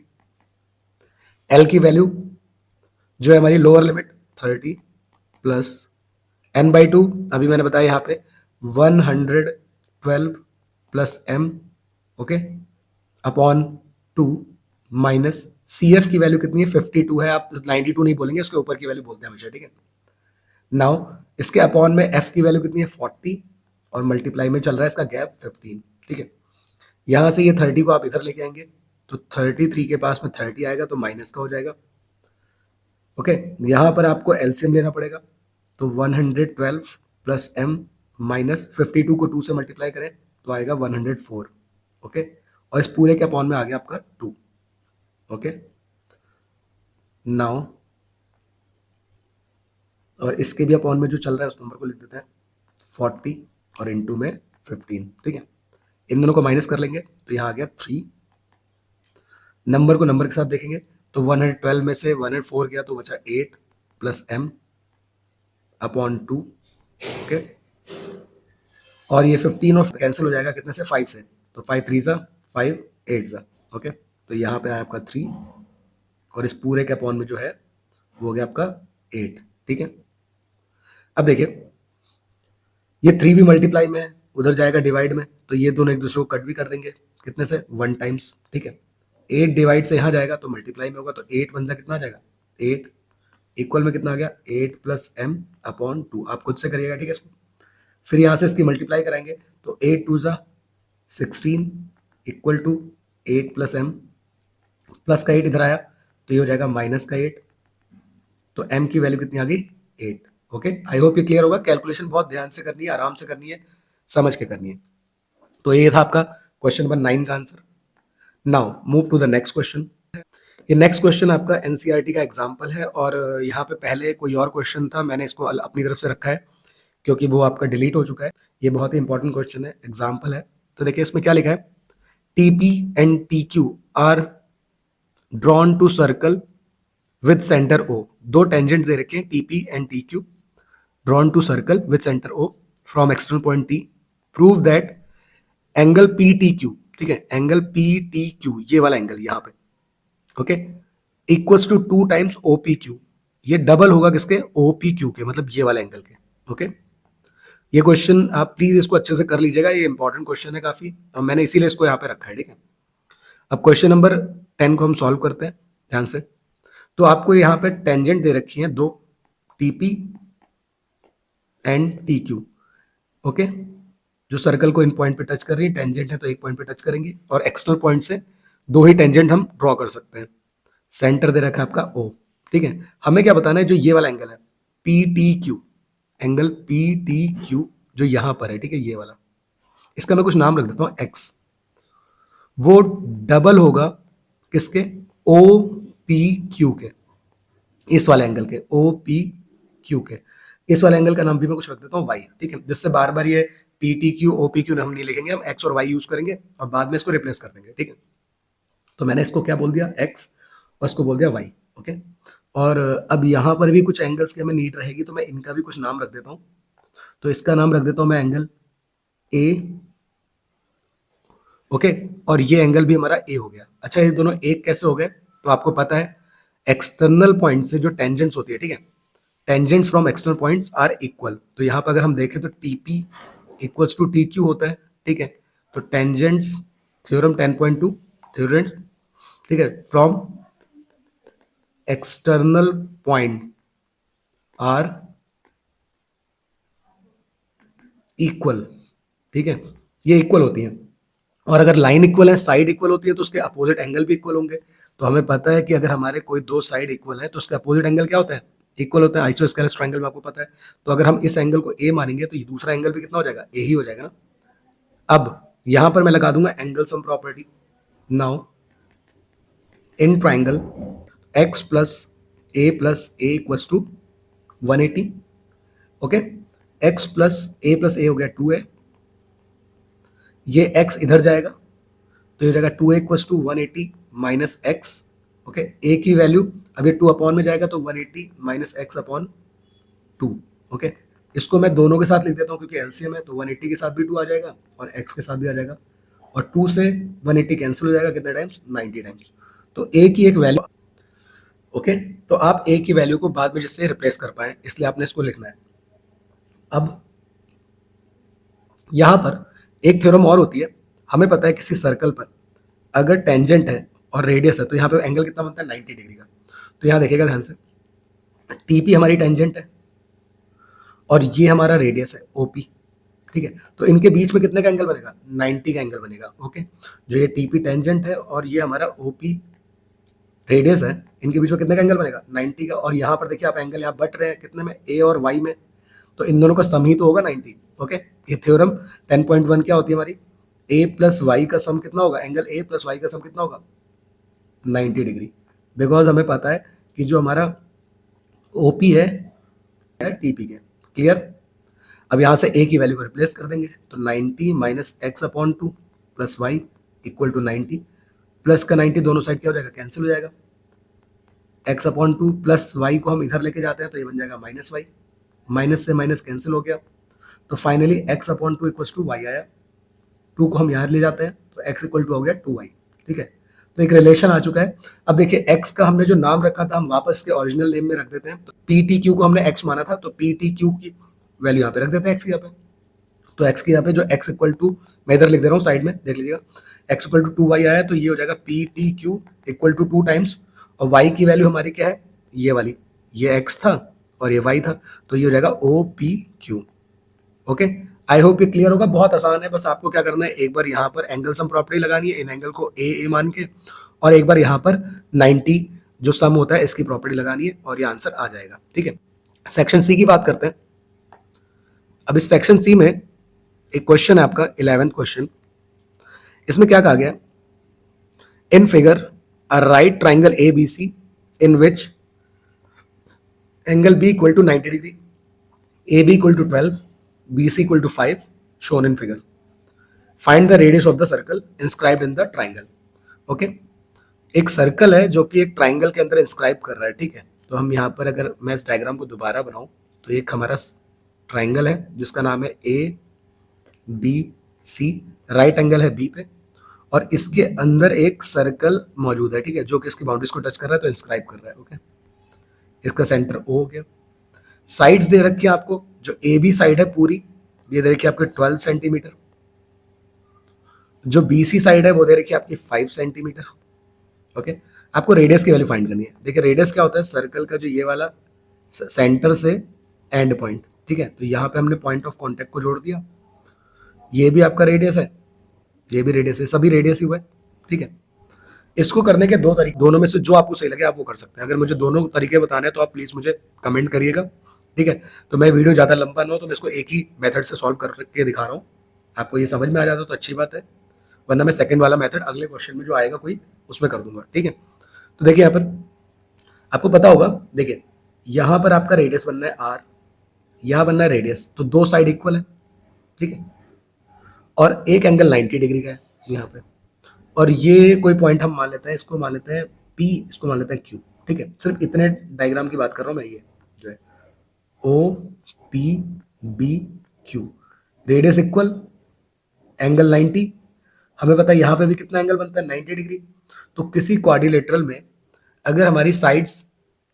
एल की वैल्यू जो है हमारी लोअर लिमिट 30 प्लस n/2, अभी मैंने बताया यहाँ पे 112 plus m, okay, upon 2 minus C F की वैल्यू कितनी है 52 है। आप 92 नहीं बोलेंगे, उसके ऊपर की वैल्यू बोलते हैं हमेशा। ठीक है, नाउ इसके अपॉन में f की वैल्यू कितनी है 40 और मल्टीप्लाई में चल रहा है इसका गैप 15। ठीक है, यहां से ये 30 को आप इधर लेके आएंगे तो 33 के पास में 30 आएगा तो माइनस का हो जाएगा। ओके, यहां पर आपको एलसीएम लेना पड़ेगा। तो 112 प्लस m माइनस 52 को 2 से मल्टीप्लाई करें तो आएगा 104। ओके, और इस पूरे के अपॉन में आ गया आपका 2। ओके, नाउ और इसके भी अपॉन में जो चल रहा है उस नंबर को लिख देते हैं 40 और इनटू में 15। ठीक है, इन दोनों को माइनस कर लेंगे तो यहाँ आ गया 3। नंबर को नंबर के साथ देखेंगे तो 112 में से 104 गया तो बचा 8 प्लस m अपॉन 2। ओके, और ये 15 और कैंसिल हो जाएगा कितने से, 5 से। तो 5 3 जा 5 8 जा। ओके, तो यहाँ पे आया आपका 3 और इस पूरे के अपॉन में जो है वो हो गया आपका 8। ठीक है, अब देखिए ये 3 भी मल्टीप्लाई में है, उधर जाएगा डिवाइड में, तो ये दोनों एक दूसरे को कट भी कर देंगे कितने से, 1 टाइम्स। ठीक है, 8 डिवाइड से यहाँ जाएगा तो मल्टीप्लाई में होगा, तो 8 1 जा कितना आ जाएगा 8, इक्वल में कितना आ गया 8 प्लस m अपॉन 2। आप खुद से करिएगा। ठीक है, इसको फिर यहाँ से इसकी मल्टीप्लाई कराएंगे तो 8 2 जा 16 equal to 8 plus m, plus का 8 इधर आया तो ये हो जाएगा माइनस का 8। तो m की वैल्यू कितनी आ गई 8। ओके, आई होप ये क्लियर होगा। कैलकुलेशन बहुत ध्यान से करनी है, आराम से करनी है, समझ के करनी है। तो ये था आपका क्वेश्चन नंबर 9 का answer. Now move to the next question. ये नेक्स्ट क्वेश्चन आपका एनसीईआरटी का एग्जाम्पल है, और यहाँ पे पहले कोई और क्वेश्चन था, मैंने इसको अपनी तरफ से रखा है क्योंकि वो आपका डिलीट हो चुका है। ये बहुत ही इंपॉर्टेंट क्वेश्चन है, एग्जाम्पल है। तो देखिए इसमें क्या लिखा है, TP and TQ are drawn to circle with centre O. दो टेंजेंट दे रखे हैं TP and TQ, drawn to circle with centre O from external point T. Prove that angle P T Q, ठीक है, एंगल पी टी क्यू ये वाला angle यहाँ पे, okay, equals to 2 times OP Q. ये डबल होगा किसके, OP Q के, मतलब ये वाला एंगल के। ओके, ये क्वेश्चन आप प्लीज इसको अच्छे से कर लीजिएगा, ये इंपॉर्टेंट क्वेश्चन है काफी, और मैंने इसीलिए इसको यहाँ पे रखा है। ठीक है, अब क्वेश्चन नंबर 10 को हम सॉल्व करते हैं ध्यान से। तो आपको यहाँ पे टेंजेंट दे रखी है दो, TP and T Q. Okay, जो सर्कल को इन पॉइंट पे टच कर रही है, टेंजेंट है तो एक पॉइंट पे टच करेंगे, और एक्सटर्नल पॉइंट से दो ही टेंजेंट हम ड्रॉ कर सकते हैं। सेंटर दे रखा है आपका ओ। ठीक है, हमें क्या बताना है, जो ये वाला एंगल है P T Q, angle P T Q जो यहां पर है, ठीक है, ये वाला, इसका मैं कुछ नाम रख देता हूं एक्स। वो डबल होगा किसके, ओ पी क्यू के, इस वाले एंगल के, ओ पी क्यू के। इस वाले एंगल का नाम भी मैं कुछ रख देता हूँ वाई। ठीक है, जिससे बार बार ये P T Q O P Q हम नहीं लिखेंगे, हम एक्स और वाई यूज करेंगे और बाद में इसको रिप्लेस कर देंगे। ठीक है, तो मैंने इसको क्या बोल दिया एक्स और इसको बोल दिया वाई। ओके, और अब यहाँ पर भी कुछ एंगल्स की हमें नीड रहेगी, तो मैं इनका भी कुछ नाम रख देता हूँ। तो इसका नाम रख देता हूँ मैं एंगल ए। ओके, और ये एंगल भी हमारा ए हो गया। अच्छा, ये दोनों एक कैसे हो गए, तो आपको पता है एक्सटर्नल पॉइंट से जो टेंजेंट्स होती है, ठीक है, tangents from external points are equal. तो यहाँ पर अगर हम देखें तो TP equals to T Q होता है। ठीक है, तो टेंजेंट्स थ्योरम 10.2 थ्योरम, ठीक है, from external point are equal, ठीक है, ये इक्वल होती हैं। और अगर लाइन इक्वल है, साइड इक्वल होती है, तो उसके अपोजिट एंगल भी इक्वल होंगे। तो हमें पता है कि अगर हमारे कोई दो साइड इक्वल है तो उसके अपोजिट एंगल क्या होता है, इक्वल होता है। आइसोस्केलेस ट्रायंगल में आपको पता है। तो अगर हम इस एंगल को ए मानेंगे तो ये दूसरा एंगल भी कितना हो जाएगा, ए ही हो जाएगा ना। अब यहां पर मैं लगा दूंगा angle sum property. Now in triangle X plus A equals to 180, okay. X plus A हो गया 2a, ये x इधर जाएगा तो ये जाएगा 2a equals to 180 minus x, okay. a की वैल्यू अब ये 2 अपॉन में जाएगा तो 180 माइनस एक्स अपॉन 2, ओके। इसको मैं दोनों के साथ लिख देता हूँ क्योंकि एलसीएम है, तो 180 के साथ भी 2 आ जाएगा और x के साथ भी आ जाएगा, और 2 से 180 कैंसिल हो जाएगा कितने टाइम्स, 90 टाइम्स। तो a की एक वैल्यू, ओके। तो आप a की वैल्यू को बाद में जिससे रिप्लेस कर पाए, इसलिए आपने इसको लिखना है। अब यहां पर एक थ्योरम और होती है। हमें पता है किसी सर्कल पर अगर टेंजेंट है और रेडियस है तो यहाँ पे एंगल कितना बनता है, 90 डिग्री का। तो यहाँ देखिएगा ध्यान से, टीपी हमारी टेंजेंट है और ये हमारा रेडियस है ओपी, ठीक है। तो इनके बीच में कितने का एंगल बनेगा, 90 का एंगल बनेगा, ओके। जो ये टीपी टेंजेंट है और ये हमारा ओपी रेडियस है, इनके बीच में कितने का एंगल बनेगा, 90 का। और यहाँ पर देखिए आप एंगल यहाँ बट रहे हैं कितने में, ए और वाई में, तो इन दोनों का सम ही तो होगा 90, ओके। ये थ्योरम 10.1 क्या होती है हमारी, ए प्लस वाई का सम कितना होगा, एंगल ए प्लस वाई का सम कितना होगा, 90 डिग्री। बिकॉज हमें पता है कि जो हमारा ओपी है टीपी के, क्लियर। अब यहां से ए की वैल्यू को रिप्लेस कर देंगे तो 90 minus x upon 2 plus y equal to 90, plus का 90 दोनों साइड क्या हो जाएगा, कैंसिल हो जाएगा। एक्स अपॉन 2 प्लस वाई को हम इधर लेके जाते हैं तो ये बन जाएगा माइनस वाई, माइनस से माइनस कैंसिल हो गया। तो finally x upon 2 equal to y आया, 2 को हम यहाँ ले जाते हैं तो एक्स इक्वल टू हो गया 2y, ठीक है। तो एक रिलेशन आ चुका है। अब देखिए x का हमने जो नाम रखा था हम वापस के ओरिजिनल नेम में रख देते हैं। तो पी टी क्यू को हमने x माना था तो पी टी क्यू की वैल्यू यहाँ पे रख देते हैं x की यहाँ पे। तो x की यहाँ पे जो x इक्वल टू, मैं इधर लिख दे रहा हूँ साइड में देख लीजिएगा, x इक्वल टू 2y आया तो ये हो जाएगा P T Q equal to 2 times, और y की वैल्यू हमारी क्या है, ये वाली, ये x था और ये y था, तो ये हो जाएगा O P Q, okay. I hope ये क्लियर होगा, बहुत आसान है। बस आपको क्या करना है, एक बार यहाँ पर एंगल सम प्रॉपर्टी लगानी है, इन एंगल को ए मान के, और एक बार यहाँ पर 90 जो सम होता है इसकी प्रॉपर्टी लगानी है और ये आंसर आ जाएगा, ठीक है। सेक्शन सी की बात करते हैं। अब इस सेक्शन सी में एक क्वेश्चन है आपका 11th क्वेश्चन। इसमें क्या कहा गया, in figure a right triangle A B C in which angle B equal to 90 degree, A B equal to 12, B C equal to 5 shown in figure, find the radius of the circle inscribed in the triangle, okay. एक circle है जो कि एक triangle के अंदर inscribe कर रहा है, ठीक है। तो हम यहाँ पर अगर मैं इस डायग्राम को दोबारा बनाऊं तो एक हमारा ट्राइंगल है जिसका नाम है A B C, right angle है बी पे, और इसके अंदर एक सर्कल मौजूद है, ठीक है, जो कि इसकी बाउंड्रीज को टच कर रहा है तो इंस्क्राइब कर रहा है, ओके। इसका सेंटर ओ हो गया। साइड्स दे रखी है आपको, जो ए बी साइड है पूरी ये दे रखी है आपके 12 सेंटीमीटर, जो बीसी साइड है वो दे रखी है आपकी 5 सेंटीमीटर, ओके। आपको रेडियस की वैल्यू फाइंड करनी है। देखिए रेडियस क्या होता है, सर्कल का जो ये वाला सेंटर से एंड पॉइंट, ठीक है। तो यहाँ पे हमने पॉइंट ऑफ कांटेक्ट को जोड़ दिया, ये भी आपका रेडियस है, ये भी रेडियस है, सभी रेडियस ही हुआ है, ठीक है। इसको करने के दो तरीके, दोनों में से जो आपको सही लगे आप वो कर सकते हैं। अगर मुझे दोनों तरीके बताने हैं तो आप प्लीज मुझे कमेंट करिएगा, ठीक है। तो मैं वीडियो ज्यादा लंबा ना हो तो मैं इसको एक ही मेथड से सॉल्व करके दिखा रहा हूँ। आपको ये समझ में आ जाता तो अच्छी बात है, वरना मैं सेकंड वाला मेथड अगले क्वेश्चन में जो आएगा कोई उसमें कर दूंगा, ठीक है। तो देखिए यहाँ पर आपको पता होगा, देखिए यहाँ पर आपका रेडियस बनना है आर, यहाँ बनना है रेडियस, तो दो साइड इक्वल है, ठीक है। और एक एंगल 90 डिग्री का है यहाँ पे, और ये कोई पॉइंट हम मान लेते हैं, इसको मान लेते हैं P, इसको मान लेते हैं Q, ठीक है। सिर्फ इतने डायग्राम की बात कर रहा हूँ मैं, ये जो है O P B Q, radius equal, angle 90, हमें पता है यहाँ पे भी कितना एंगल बनता है 90 डिग्री। तो किसी क्वाड्रिलेटरल में अगर हमारी साइड्स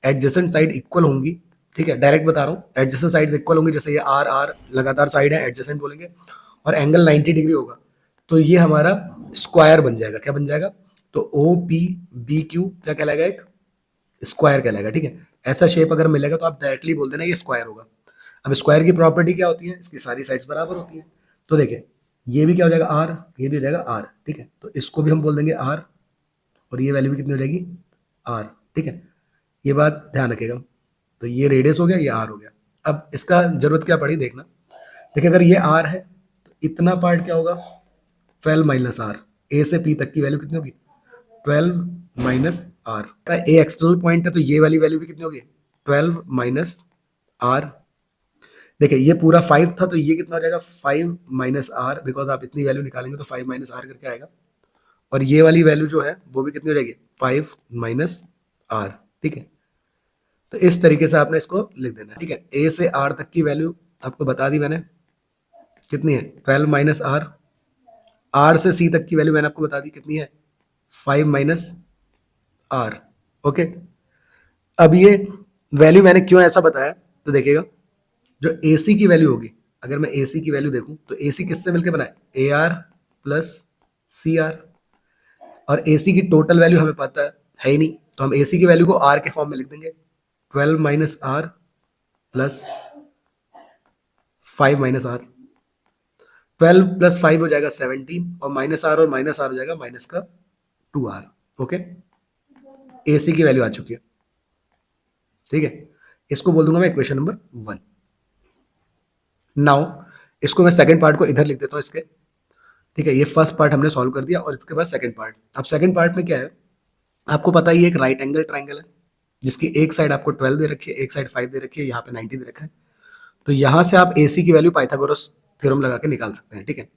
एडजेसेंट साइड इक्वल होंगी, ठीक है, डायरेक्ट बता रहा हूँ, एडजेसेंट साइड्स इक्वल होंगी, जैसे ये आर आर लगातार साइड है एडजेसेंट बोलेंगे, और एंगल 90 डिग्री होगा, तो ये हमारा स्क्वायर बन जाएगा। क्या बन जाएगा? तो ओ पी बी क्यू क्या कहलाएगा? एक स्क्वायर कहलाएगा। ठीक है, ऐसा शेप अगर मिलेगा तो आप डायरेक्टली बोल देना ये स्क्वायर होगा। अब स्क्वायर की प्रॉपर्टी क्या होती है? इसकी सारी साइड्स बराबर होती है। तो देखिए ये भी क्या हो जाएगा? आर, ये भी हो जाएगा आर। ठीक है, तो इसको भी हम बोल देंगे आर, और ये वैल्यू भी कितनी हो जाएगी? आर। ठीक है, ये बात ध्यान रखेगा। तो ये रेडियस हो गया, ये आर हो गया। अब इसका जरूरत क्या पड़ी देखना। देखिए अगर ये आर है तो इतना पार्ट क्या होगा? 12 माइनस आर। ए से पी तक की वैल्यू कितनी होगी? 12 minus R. A external point है तो ये वाली वैल्यू भी कितनी होगी? 12 माइनस आर। देखिए ये पूरा 5 था तो ये कितना हो जाएगा? 5 माइनस आर, बिकॉज आप इतनी वैल्यू निकालेंगे तो 5 माइनस आर करके आएगा। और ये वाली वैल्यू जो है वो भी कितनी हो जाएगी? 5 माइनस आर। ठीक है, तो इस तरीके से आपने इसको लिख देना है। ठीक है, ए से आर तक की वैल्यू आपको बता दी मैंने, कितनी है? 12 माइनस आर। आर से सी तक की वैल्यू मैंने आपको बता दी, कितनी है? 5 माइनस आर। ओके, अब ये वैल्यू मैंने क्यों ऐसा बताया तो देखिएगा, जो ए सी की वैल्यू होगी, अगर मैं ए सी की वैल्यू देखूं तो ए सी किससे मिलकर बना है? A R plus C R. और ए सी की टोटल वैल्यू हमें पता है ही नहीं, तो हम ए सी की वैल्यू को आर के फॉर्म में लिख देंगे। 12 minus R plus 5 minus R. 12 plus 5 हो जाएगा 17, और माइनस आर हो जाएगा माइनस का 2r। ओके, ए सी की वैल्यू आ चुकी है। ठीक है, इसको बोल दूंगा मैं इक्वेशन नंबर 1। नाउ इसको मैं सेकंड पार्ट को इधर लिख देता हूँ इसके। ठीक है, ये फर्स्ट पार्ट हमने सॉल्व कर दिया, और इसके बाद सेकंड पार्ट। अब सेकंड पार्ट में क्या है, आपको पता ही है एक राइट एंगल ट्राइंगल है, जिसकी एक साइड आपको 12 दे रखी है, एक साइड 5 दे रखी है, यहाँ पे 90 दे रखा है। तो यहाँ से आप ए सी की वैल्यू पाइथागोरस थ्योरम लगा के निकाल सकते हैं। ठीक है,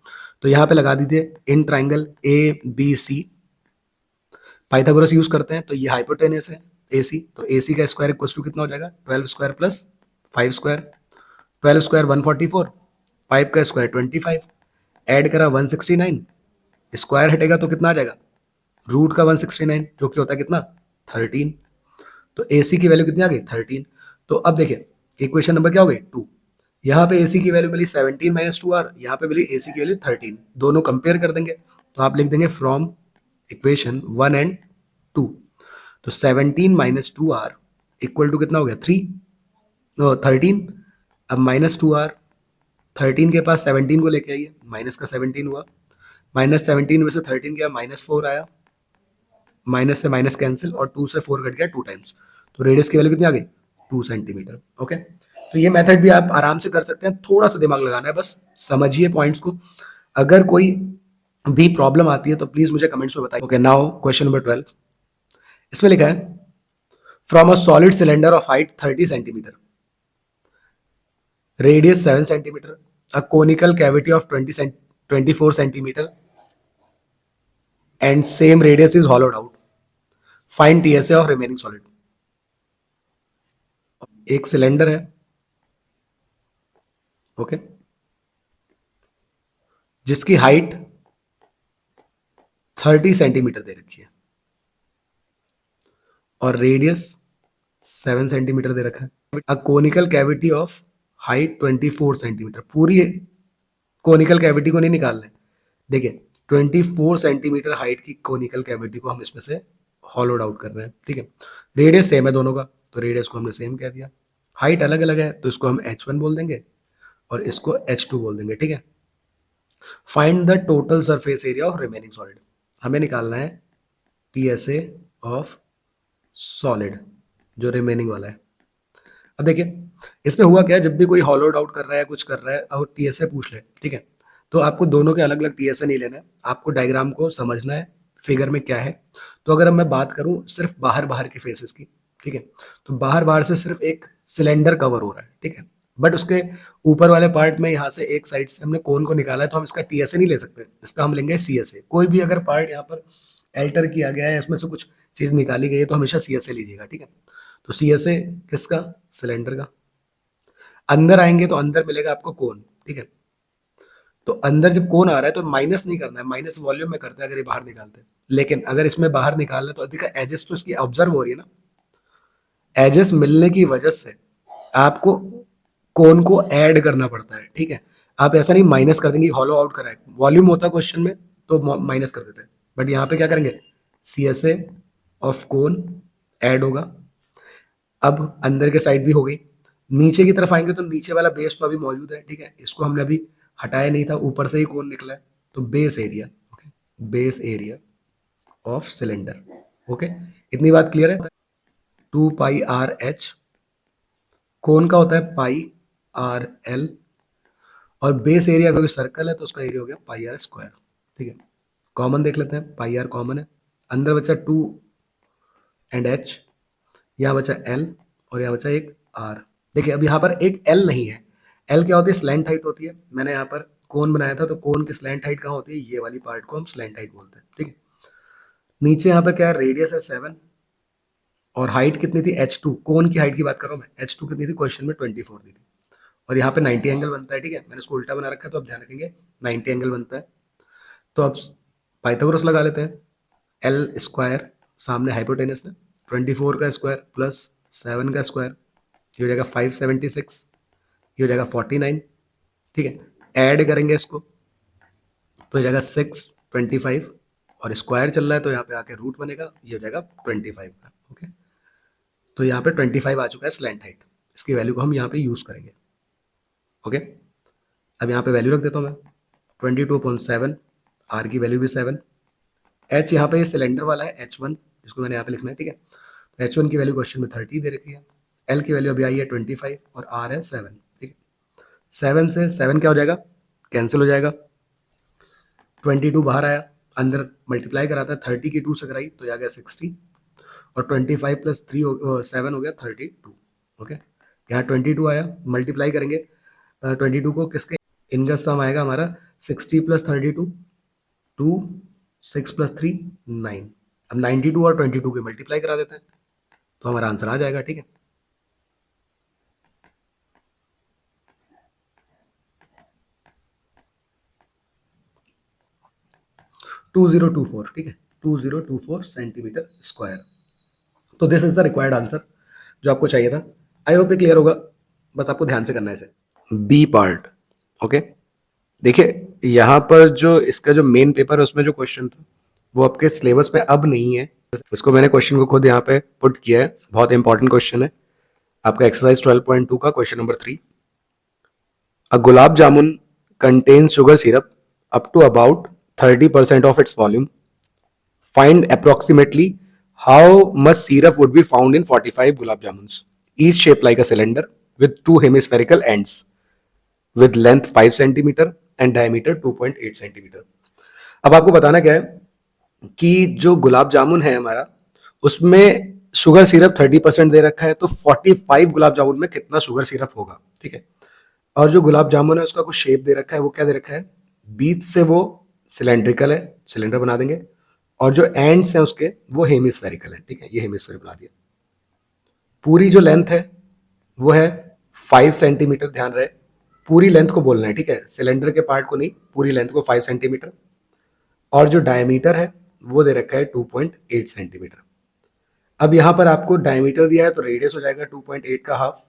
तो यहाँ पे लगा दीजिए in triangle A B C, Pythagoras use करते हैं, तो ये हाइपोटेनस है ए सी, तो ए सी का स्क्वायर इक्वल टू कितना हो जाएगा? 12 स्क्वायर प्लस 5 स्क्वायर। 12 स्क्वायर 144, 5 का स्क्वायर 25, ऐड करा 169, स्क्वायर हटेगा तो कितना आ जाएगा? रूट का 169, जो कि होता है कितना? 13। तो ए सी की वैल्यू कितनी आ गई? 13। तो अब देखिए इक्वेशन नंबर क्या हो गई? 2। यहाँ पे ए सी की वैल्यू मिली 17 माइनस 2r, यहाँ पे मिली ए सी की वैल्यू 13। दोनों कंपेयर कर देंगे तो आप लिख देंगे फ्रॉम इक्वेशन 1 एंड 2। तो 17 माइनस 2r इक्वल टू कितना हो गया? 3, नो 13। अब माइनस 2r, 13 के पास 17 को लेके आइए, माइनस का 17 हुआ, माइनस 17 में से 13 गया, माइनस 4 आया, माइनस से माइनस कैंसिल, और 2 से 4 कट गया 2 टाइम्स। तो रेडियस की वैल्यू कितनी आ गई? 2 सेंटीमीटर। ओके, तो ये मेथड भी आप आराम से कर सकते हैं, थोड़ा सा दिमाग लगाना है, बस समझिए पॉइंट्स को। अगर कोई भी प्रॉब्लम आती है तो प्लीज मुझे कमेंट्स में बताइए। ओके, नाउ क्वेश्चन नंबर 12, इसमें लिखा है from a solid cylinder of height 30 centimetre, radius 7 centimetre, a conical cavity of 24 centimetre and same radius is hollowed out. Find TSA of remaining solid. एक cylinder है, okay, जिसकी height 30 centimetre दे रखी है और radius 7 centimetre दे रखा है। A conical cavity of height 24 centimetre, पूरी conical cavity को नहीं निकालना है। देखिए 24 सेंटीमीटर हाइट की कोनिकल कैविटी को हम इसमें से हॉलोड आउट कर रहे हैं। ठीक है, रेडियस सेम है दोनों का, तो रेडियस को हमने सेम कह दिया। हाइट अलग अलग है तो इसको हम h1 बोल देंगे और इसको h2 बोल देंगे। ठीक है, find the total surface area of remaining solid, हमें निकालना है TSA ऑफ सॉलिड जो रिमेनिंग वाला है। अब देखिए इसमें हुआ क्या है, जब भी कोई हॉलोड आउट कर रहा है, कुछ कर रहा है और TSA पूछ ले, ठीक है, तो आपको दोनों के अलग अलग TSA नहीं लेना है, आपको डायग्राम को समझना है फिगर में क्या है। तो अगर मैं बात करूं सिर्फ बाहर बाहर के फेसेस की, ठीक है, तो बाहर बाहर से सिर्फ एक सिलेंडर कवर हो रहा है, ठीक है, बट उसके ऊपर वाले पार्ट में यहाँ से एक साइड से हमने कोन को निकाला है, तो हम इसका TSA नहीं ले सकते, इसका हम लेंगे CSA। कोई भी अगर पार्ट यहाँ पर एल्टर किया गया है, इसमें से कुछ चीज निकाली गई है, तो हमेशा CSA लीजिएगा। ठीक है, तो CSA किसका? सिलेंडर का। अंदर आएंगे तो अंदर मिलेगा आपको कोन। ठीक है, तो अंदर जब कोन आ रहा है तो माइनस नहीं करना है, माइनस वॉल्यूम में करते हैं अगर ये बाहर निकालते हैं। लेकिन अगर इसमें बाहर निकालना है तो अधिक एजेस तो इसकी ऑब्जर्व हो रही है ना, एजेस मिलने की वजह से आपको कोन को ऐड करना पड़ता है। ठीक है, आप ऐसा नहीं माइनस कर देंगे, हॉलो आउट करा है, वॉल्यूम होता क्वेश्चन में तो माइनस कर देते हैं, बट यहाँ पे क्या करेंगे, C S A of cone add होगा। अब अंदर के साइड भी हो गई, नीचे की तरफ आएंगे तो नीचे वाला बेस तो अभी मौजूद है, ठीक है, इसको हमने अभी हटाया नहीं था, ऊपर से ही कोन निकला है, तो base area, okay, base area of cylinder, okay, इतनी बात क्लियर है। 2 पाई आर एच, कोन का होता है पाई आर एल, और बेस एरिया क्योंकि सर्कल है तो उसका एरिया हो गया पाई आर स्क्वायर, ठीक है। कॉमन देख लेते हैं, पाई आर कॉमन है, अंदर बचा 2 एंड एच, यहाँ बचा एल, और यहाँ बचा एक आर। देखिए अब यहाँ पर एक एल नहीं है, एल क्या होती है, स्लैंट हाइट होती है, मैंने यहाँ पर कोन बनाया था तो कोन की स्लैंट हाइट कहाँ होती है, ये वाली पार्ट को हम स्लैंट हाइट बोलते हैं, ठीक है। नीचे यहाँ पर क्या है, रेडियस है 7, और हाइट कितनी थी, H2, कोन की हाइट की बात कर रहा हूँ मैं, H2 कितनी थी, क्वेश्चन में 24 दी थी, और यहाँ पे 90 एंगल बनता है, ठीक है, मैंने इसको उल्टा बना रखा है तो आप ध्यान रखेंगे 90 एंगल बनता है। तो अब पाइथागोरस लगा लेते हैं, एल स्क्वायर सामने हाइपोटेनस है, 24 का स्क्वायर प्लस 7 का स्क्वायर, ये हो जाएगा 576, ये हो जाएगा 49, ठीक है, ऐड करेंगे इसको तो हो जाएगा 625, और स्क्वायर चल रहा है तो यहाँ पे आके रूट बनेगा, ये हो जाएगा 25 का, ओके। तो यहाँ पे 25 आ चुका है स्लैंट हाइट, इसकी वैल्यू को हम यहाँ पे यूज करेंगे, ओके। अब यहाँ पे वैल्यू रख देता हूँ मैं 22.7, आर की वैल्यू भी 7, एच यहाँ पे ये सिलेंडर वाला है H1, जिसको मैंने यहाँ पे लिखना है, ठीक है, तो H1 की वैल्यू क्वेश्चन में 30 दे रखी है, एल की वैल्यू अभी आई है 25, और आर है 7, ठीक है। 7 से 7 क्या हो जाएगा, कैंसिल हो जाएगा, 22 बाहर आया, अंदर मल्टीप्लाई कराता है, 30 की 2 से कराई तो आ गया 60, और 25 प्लस 7 हो गया 32, ओके। यहाँ 22 आया, मल्टीप्लाई करेंगे 22 को किसके, इनका सम आएगा हमारा 60 प्लस 32, 2, 6 प्लस 3, 9। अब 92 और 22 के मल्टीप्लाई करा देते हैं तो हमारा आंसर आ जाएगा, ठीक है। 2024, ठीक है, 2024 सेंटीमीटर स्क्वायर। तो this is the required answer जो आपको चाहिए था। आई होप ये क्लियर होगा, बस आपको ध्यान से करना है इसे। B part, okay. देखिए यहाँ पर जो इसका जो मेन पेपर है उसमें जो क्वेश्चन था वो आपके सिलेबस में अब नहीं है, इसको मैंने क्वेश्चन को खुद यहाँ पे पुट किया है, बहुत इंपॉर्टेंट क्वेश्चन है आपका, एक्सरसाइज 12.2 का question number 3। A gulab jamun contains sugar syrup up to about 30% of its volume. Find approximately how much syrup would be found in 45 gulab jamuns, each shaped like a cylinder with two hemispherical ends, with length 5 centimeter and diameter 2.8 centimeter. अब आपको बताना क्या है कि जो गुलाब जामुन है हमारा उसमें शुगर सिरप 30% दे रखा है, तो 45 गुलाब जामुन में कितना शुगर सिरप होगा, ठीक है। और जो गुलाब जामुन है उसका कुछ शेप दे रखा है, वो क्या दे रखा है, बीच से वो सिलेंड्रिकल है, सिलेंडर बना देंगे, और जो एंड्स हैं उसके वो हेमिस्फेरिकल है, ठीक है, ये हेमिस्फेयर बना दिया। पूरी जो लेंथ है वो है 5 सेंटीमीटर, ध्यान रहे पूरी लेंथ को बोलना है, ठीक है, सिलेंडर के पार्ट को नहीं, पूरी लेंथ को 5 सेंटीमीटर, और जो डायमीटर है वो दे रखा है 2.8 सेंटीमीटर। अब यहां पर आपको डायमीटर दिया है तो रेडियस हो जाएगा 2.8 का हाफ,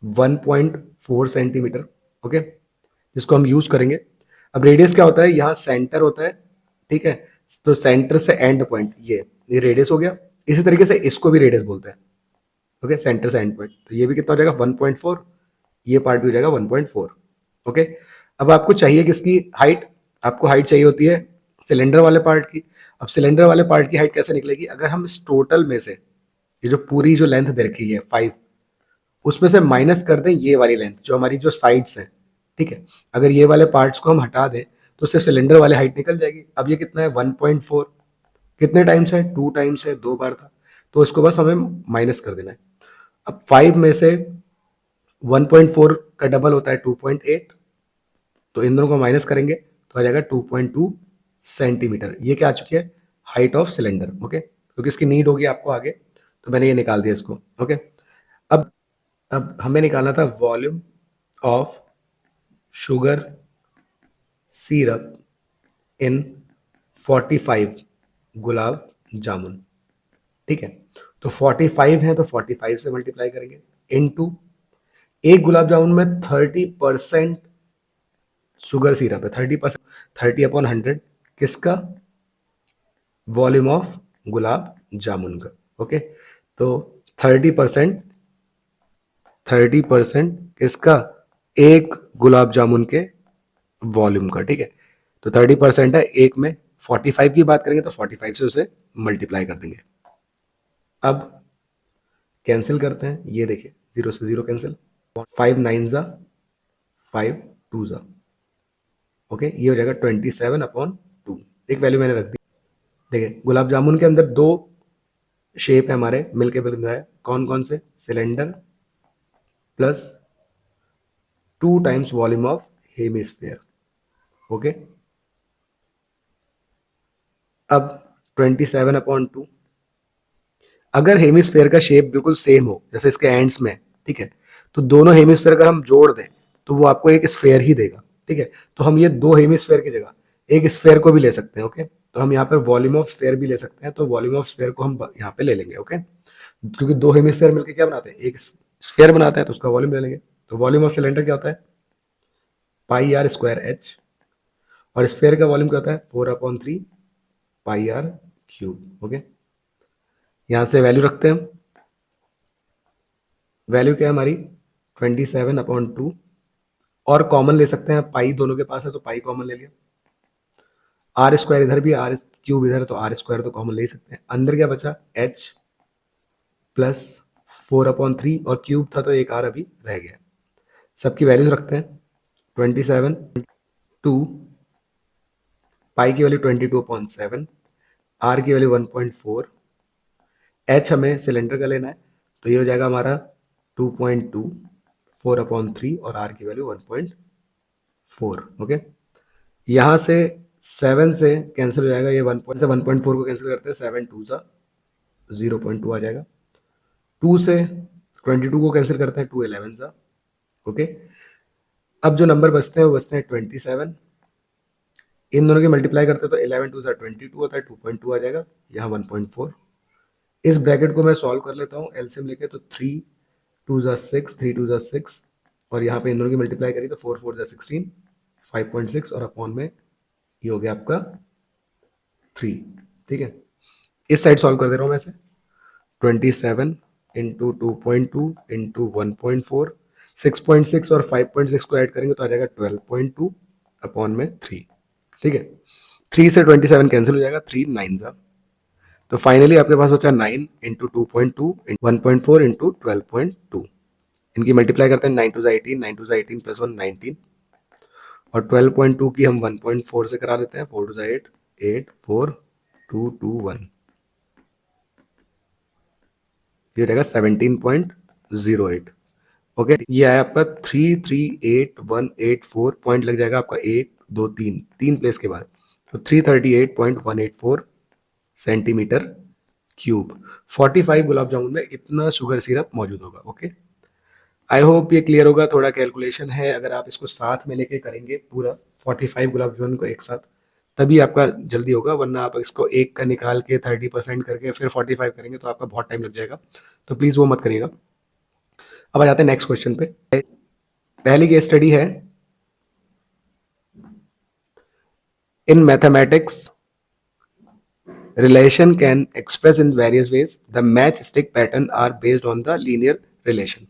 1.4 सेंटीमीटर, ओके, जिसको हम यूज करेंगे। अब रेडियस क्या होता है, यहाँ सेंटर होता है, ठीक है, तो सेंटर से एंड पॉइंट ये रेडियस हो गया, इसी तरीके से इसको भी रेडियस बोलते हैं, ओके, सेंटर से एंड पॉइंट, तो ये भी कितना हो जाएगा 1.4, ये पार्ट भी हो जाएगा 1.4, ओके। अब आपको चाहिए किसकी हाइट, आपको हाइट चाहिए होती है सिलेंडर वाले पार्ट की। अब सिलेंडर वाले पार्ट की हाइट कैसे निकलेगी, अगर हम इस टोटल में से ये जो पूरी जो लेंथ दे रखी है 5, उसमें से माइनस कर दें ये वाली लेंथ जो हमारी जो साइड्स हैं, ठीक है, अगर ये वाले पार्ट्स को हम हटा दें तो सिर्फ सिलेंडर वाली हाइट निकल जाएगी। अब ये कितना है 1.4, कितने टाइम्स है, 2 टाइम्स है, 2 बार था, तो इसको बस हमें माइनस कर देना है। अब 5 में से 1.4 का डबल होता है 2.8, तो इन दोनों को माइनस करेंगे तो आ जाएगा 2.2 सेंटीमीटर। ये क्या आ चुकी है, हाइट ऑफ सिलेंडर, ओके, क्योंकि इसकी नीड होगी आपको आगे, तो मैंने ये निकाल दिया इसको, ओके। अब अब हमें निकालना था वॉल्यूम ऑफ शुगर सिरप इन 45 गुलाब जामुन, ठीक है। तो 45 है तो 45 से मल्टीप्लाई करेंगे, इनटू एक गुलाब जामुन में 30% शुगर सिरप है, 30%, 30/100 किसका? वॉल्यूम ऑफ गुलाब जामुन का। ओके, तो 30%, 30% किसका? एक गुलाब जामुन के वॉल्यूम का। ठीक है, तो 30% है एक में, 45 की बात करेंगे तो 45 से उसे मल्टीप्लाई कर देंगे। अब कैंसिल करते हैं, ये देखिए 0 से 0 कैंसिल, 5 9 जा 5 2 जा। ओके, ये हो जाएगा 27/2। एक वैल्यू मैंने रख दी। देखिए गुलाब जामुन के अंदर दो शेप है हमारे मिलके बन रहा है, कौन कौन से? Cylinder plus 2 times volume of hemisphere. Okay, अब 27/2, अगर हेमिस्फीयर का शेप बिल्कुल सेम हो जैसे इसके एंड्स में, ठीक है, तो दोनों हेमिस्फीयर अगर हम जोड़ दें तो वो आपको एक स्फेयर ही देगा। ठीक है, तो हम ये दो हेमिस्फीयर की जगह एक स्फेयर को भी ले सकते हैं। ओके, तो हम यहाँ पे वॉल्यूम ऑफ स्फेयर भी ले सकते हैं, तो वॉल्यूम ऑफ स्फेयर को हम यहाँ पे ले लेंगे। ओके, क्योंकि दो हेमिस्फीयर मिलकर क्या बनाते हैं? एक स्फेयर बनाता है, तो उसका वॉल्यूम ले लेंगे। तो वॉल्यूम ऑफ सिलेंडर क्या होता है? πr²h, और स्फेयर का वॉल्यूम क्या होता है? 4/3 πr³। ओके, यहां से वैल्यू रखते हैं हम। वैल्यू क्या है हमारी? 27/2, और कॉमन ले सकते हैं, पाई दोनों के पास है तो पाई कॉमन ले लिया। r² इधर भी, r³ इधर है तो r² तो कॉमन ले ही सकते हैं। अंदर क्या बचा? h प्लस 4/3, और क्यूब था तो एक r अभी रह गया। सबकी वैल्यूज रखते हैं। 27/2, पाई की वैल्यू 22/7, r की वैल्यू 1.4, h हमें सिलेंडर का लेना है तो ये हो जाएगा हमारा 2.2, 4/3, और r की वैल्यू 1.4। ओके, यहां से 7 से कैंसिल हो जाएगा, ये 1.4 को कैंसिल करते हैं, 7 2 सा 0.2 आ जाएगा। 2 से 22 को कैंसिल करते हैं, 2 11 सा। ओके, अब जो नंबर बचते हैं वो बचते हैं 27, इन दोनों की मल्टीप्लाई करते हैं तो 11 2 सा 22 होता है, 2.2 आ जाएगा, यहाँ 1.4। इस ब्रैकेट को मैं सॉल्व कर लेता हूँ एलसीएम लेके, तो 3 2 सा 6, 3 2 सा 6, और यहाँ पे इन दोनों की मल्टीप्लाई करी तो 4 4 सा 16, 5.6, और अपॉन में ये हो गया आपका 3। ठीक है, इस साइड सॉल्व कर दे रहा हूँ मैं इसे। 27 इंटू 2.2 इंटू 1.4, 6.6 और 5.6 को ऐड करेंगे तो आ जाएगा 12.2 अपॉन में 3। ठीक है, 3 से 27 कैंसिल हो जाएगा, 3 9 सा, तो फाइनली आपके पास बचा 9 इंटू 2.2 1.4 इंटू 12.2। इनकी मल्टीप्लाई करते हैं, 9 2 सा 18, 9 2 सा 18 प्लस 1 19, और 12.2 की हम 1.4 से करा देते हैं, 4 2 सा 8, 8 4 2 2 1, ये रहेगा 17.08। ओके, ये आया आपका 338,184 पॉइंट लग जाएगा आपका 1 2 3 तीन प्लेस के बाद, तो 338.184 सेंटीमीटर क्यूब। 45 गुलाब जामुन में इतना शुगर सिरप मौजूद होगा। ओके, आई होप ये क्लियर होगा। थोड़ा कैलकुलेशन है, अगर आप इसको साथ में लेके करेंगे पूरा 45 गुलाब जामुन को एक साथ, तभी आपका जल्दी होगा, वरना आप इसको एक का निकाल के 30% करके फिर 45 करेंगे तो आपका बहुत टाइम लग जाएगा, तो प्लीज़ वो मत करिएगा। अब आ जाते हैं नेक्स्ट क्वेश्चन पे। पहली केस स्टडी है, in mathematics relation can express in various ways. The matchstick pattern are based on the linear relation.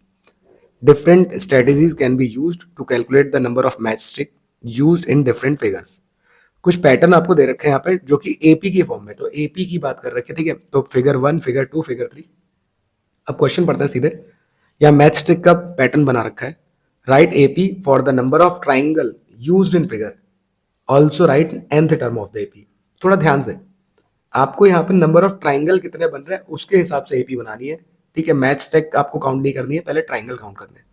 Different strategies can be used to calculate the number of matchstick used in different figures. कुछ pattern आपको दे रखे हैं यहाँ पे जो कि AP की form में, तो एपी की बात कर रखे हैं। ठीक है, तो फिगर 1, फिगर 2, फिगर 3। अब क्वेश्चन पढ़ते हैं सीधे। यहाँ मैच स्टिक का पैटर्न बना रखा है, right AP for the number of triangle used in figure, also right nth term of the AP. थोड़ा ध्यान से, आपको यहाँ पे नंबर ऑफ ट्राइंगल कितने बन रहे हैं उसके हिसाब से एपी बनानी है। ठीक है, मैच स्टिक आपको काउंट नहीं करनी है, पहले ट्राइंगल काउंट करने हैं।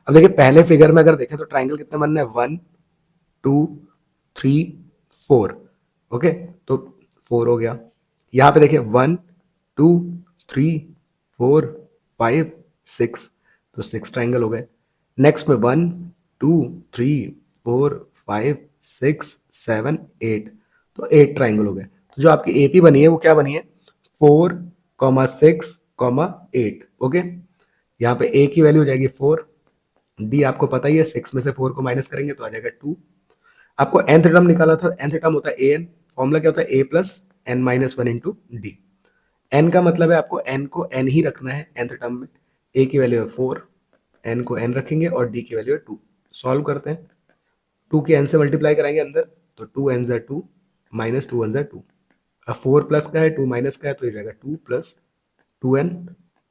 अब देखिए पहले फिगर में अगर देखें तो ट्राइंगल कितने बन रहे हैं, 1 2 3 4। ओके, तो 4 हो गया। यहाँ पे देखिए 1 2 3 4 5 6, तो 6 ट्राइंगल हो गए। नेक्स्ट में 1 2 3 4 5 6 7 8, तो 8 ट्राइंगल हो गए। तो जो आपकी एपी बनी है वो क्या बनी है, 4 6 8। ओके, यहाँ पे ए की वैल्यू हो जाएगी 4, डी आपको पता ही है, 6 में से 4 को माइनस करेंगे तो आ जाएगा 2। आपको nth टर्म निकाला था, nth टर्म होता है an, फॉर्मूला क्या होता है a plus n minus one into D. n का मतलब है आपको n को n ही रखना है nth टर्म में, a की वैल्यू है 4, n को n रखेंगे और d की वैल्यू है 2। सॉल्व करते हैं, 2 के n से मल्टीप्लाई कराएंगे अंदर तो 2 n ज़ा 2 माइनस 2 1 ज़ा 2। अब 4 प्लस का है 2 माइनस का है तो ये जाएगा 2 प्लस 2n।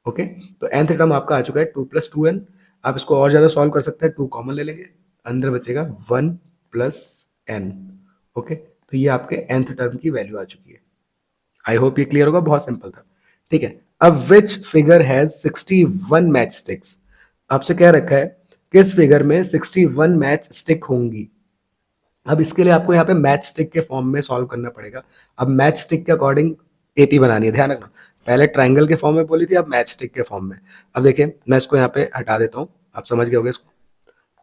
ओके, तो nth टर्म आपका आ चुका है 2 प्लस 2n। आप इसको और ज़्यादा सॉल्व कर सकते हैं, 2 कॉमन ले लेंगे, अंदर बचेगा 1 प्लस n। ओके, तो ये आपके nth टर्म की वैल्यू आ चुकी है। आई होप ये क्लियर होगा, बहुत सिंपल था। ठीक है, अब which figure has 61 match sticks. आपसे कह रखा है किस फिगर में 61 मैच स्टिक होंगी। अब इसके लिए आपको यहाँ पे मैच स्टिक के फॉर्म में सॉल्व करना पड़ेगा। अब मैच स्टिक के अकॉर्डिंग एपी बनानी है, ध्यान रखना, पहले ट्राइंगल के फॉर्म में बोली थी, अब मैच स्टिक के फॉर्म में। अब देखिए मैं इसको यहाँ पे हटा देता हूँ, आप समझ गए होंगे इसको।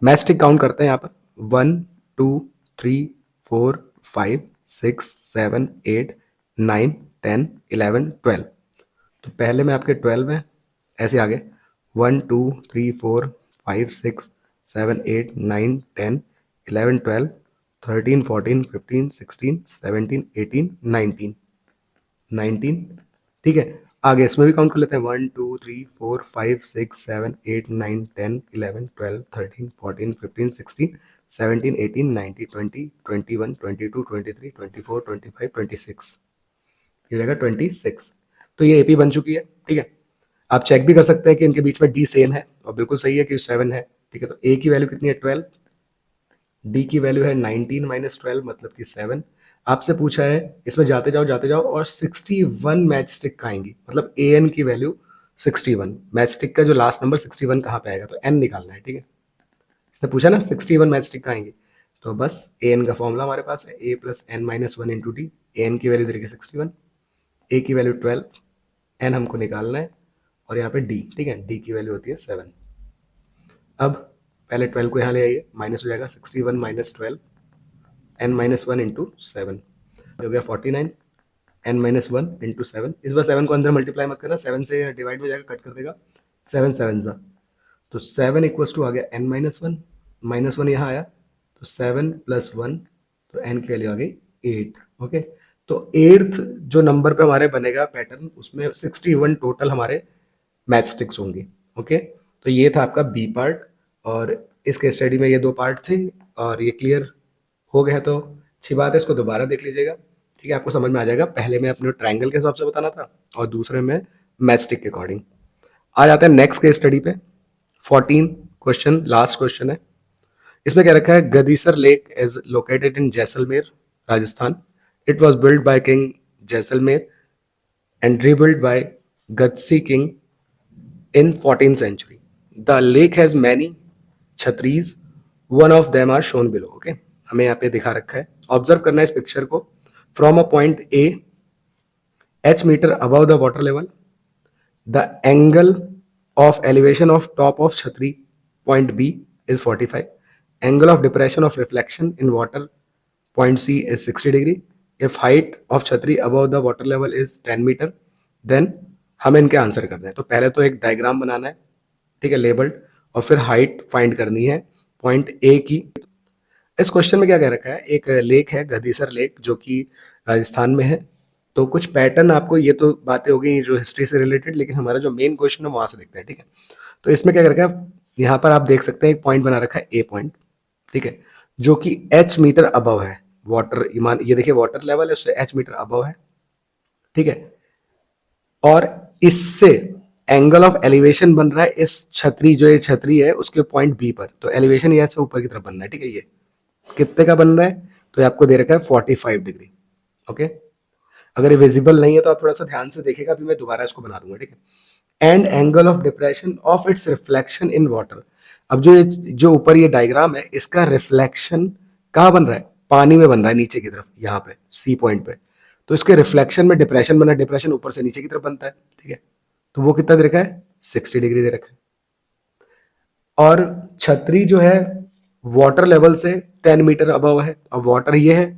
मैच स्टिक काउंट करते हैं यहाँ पर, 1 2 3 4 5 6 7 8 9 10 11 12। तो पहले में आपके 12 हैं, ऐसे आगे 1 2 3 4 5 6 7 8 9 10 11 12 13 14 15 16 17 18 19 19। ठीक है, आगे इसमें भी काउंट कर लेते हैं, 1 2 3 4 5 6 7 8 9 10 11 12 13 14 15 16 17 18 19 20 21 22 23 24 25 26, ये रहेगा 26। तो ये एपी बन चुकी है। ठीक है, आप चेक भी कर सकते हैं कि इनके बीच में डी सेम है और बिल्कुल सही है कि 7 है। ठीक है, तो ए की वैल्यू कितनी है 12, डी की वैल्यू है 19 माइनस 12 मतलब कि 7। आपसे पूछा है इसमें जाते जाओ और 61 मैच स्टिक कहाँ आएंगी, मतलब ए एन की वैल्यू 61, मैच स्टिक का जो लास्ट नंबर 61 कहाँ पे आएगा, तो एन निकालना है। ठीक है, इसने पूछा ना 61 मैच स्टिक कहाँ आएंगी, तो बस ए एन का फॉर्मूला हमारे पास है, A plus N minus one into D. A N की वैल्यू देखिए 61, ए की वैल्यू 12, एन हमको निकालना है, और यहाँ पे डी। ठीक है, डी की वैल्यू होती है 7। अब पहले 12 को यहाँ ले आइए, माइनस हो जाएगा 61 minus 12, N minus one into 7 हो गया 49, एन माइनस वन इंटू 7। इस बार 7 को अंदर मल्टीप्लाई मत करना, 7 से डिवाइड में जाएगा, कट कर देगा, 7 7 ज़ा, तो 7 इक्वल्स टू आ गया एन माइनस वन यहाँ आया, तो 7 प्लस 1, तो एन की वैल्यू आ गई 8। ओके, तो 8th जो नंबर पे हमारे बनेगा पैटर्न, उसमें 61 टोटल हमारे मैच स्टिक्स होंगी। ओके, तो ये था आपका बी पार्ट, और इस केस स्टडी में ये 2 पार्ट थे, और ये क्लियर हो गया तो अच्छी बात है, इसको दोबारा देख लीजिएगा। ठीक है, आपको समझ में आ जाएगा, पहले में अपने ट्रायंगल के हिसाब से बताना था और दूसरे में मैच स्टिक के अकॉर्डिंग। आ जाते हैं नेक्स्ट केस स्टडी पे, 14 क्वेश्चन, लास्ट क्वेश्चन है। इसमें क्या रखा है, Gadisar lake is located in Jaisalmer, Rajasthan. It was build by king Jaisalmer and rebuilt by Ghazi king in 14th century. The lake has many छतरीज, one of them are shown below. Okay, हमें यहाँ पे दिखा रखा है, ऑब्जर्व करना है इस पिक्चर को। From a point A h metre above the water level, the angle of elevation of top of छतरी point B is 45. Angle of depression of reflection in water point C is 60 degree. If height of छतरी above the water level is 10 metre, then हमें इनके answer करने हैं। तो पहले तो एक डायग्राम बनाना है, ठीक है, लेबल्ड, और फिर हाइट फाइंड करनी है पॉइंट ए की। इस क्वेश्चन में क्या कह रखा है, एक लेक है गदीसर लेक जो कि राजस्थान में है। तो कुछ पैटर्न आपको, ये तो बातें हो गई जो हिस्ट्री से रिलेटेड, लेकिन हमारा जो मेन क्वेश्चन है वहां से देखते हैं। ठीक है, तो इसमें क्या कर रखा है, यहाँ पर आप देख सकते हैं एक पॉइंट बना रखा है ए पॉइंट, ठीक है, जो कि h मीटर अबव है वाटर, ईमान ये देखिए वाटर लेवल है उससे h मीटर अबव है। ठीक है, और इससे एंगल ऑफ एलिवेशन बन रहा है इस छतरी, जो ये छतरी है उसके पॉइंट बी पर, तो एलिवेशन यहाँ से ऊपर की तरफ बनना है। ठीक है, ये कितने का बन रहा है, तो ये आपको दे रखा है 45 डिग्री। ओके, अगर ये विजिबल नहीं है तो आप थोड़ा सा ध्यान से देखिएगा, अभी मैं दोबारा इसको बना दूंगा। ठीक है, and angle of depression of its reflection in water. अब जो ऊपर ये डायग्राम है, इसका रिफ्लेक्शन कहाँ बन रहा है, पानी में बन रहा है नीचे की तरफ, यहाँ पे सी पॉइंट पे, तो इसके रिफ्लेक्शन में डिप्रेशन बना है, डिप्रेशन ऊपर से नीचे की तरफ बनता है। ठीक है, तो वो कितना दे रखा है, 60 डिग्री दे रखा है। और छतरी जो है वाटर लेवल से 10 मीटर अबव है, अब वाटर ये है।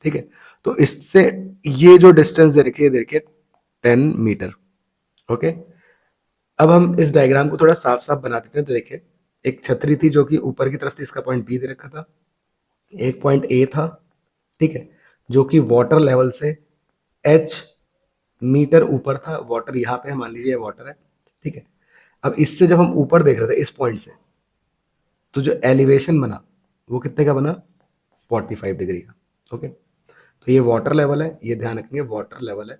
ठीक है, तो इससे ये जो डिस्टेंस दे रखी है, देखिए 10 मीटर। ओके, अब हम इस डायग्राम को थोड़ा साफ साफ बना देते हैं। तो देखिए एक छतरी थी जो कि ऊपर की तरफ थी, इसका पॉइंट बी दे रखा था, एक पॉइंट ए था, ठीक है, जो कि वाटर लेवल से एच मीटर ऊपर था। वाटर यहाँ पे मान लीजिए वाटर है, ठीक है। अब इससे जब हम ऊपर देख रहे थे इस पॉइंट से, तो जो एलिवेशन बना वो कितने का बना, 45 डिग्री का। ओके, तो ये वाटर लेवल है, ये ध्यान रखेंगे वाटर लेवल है।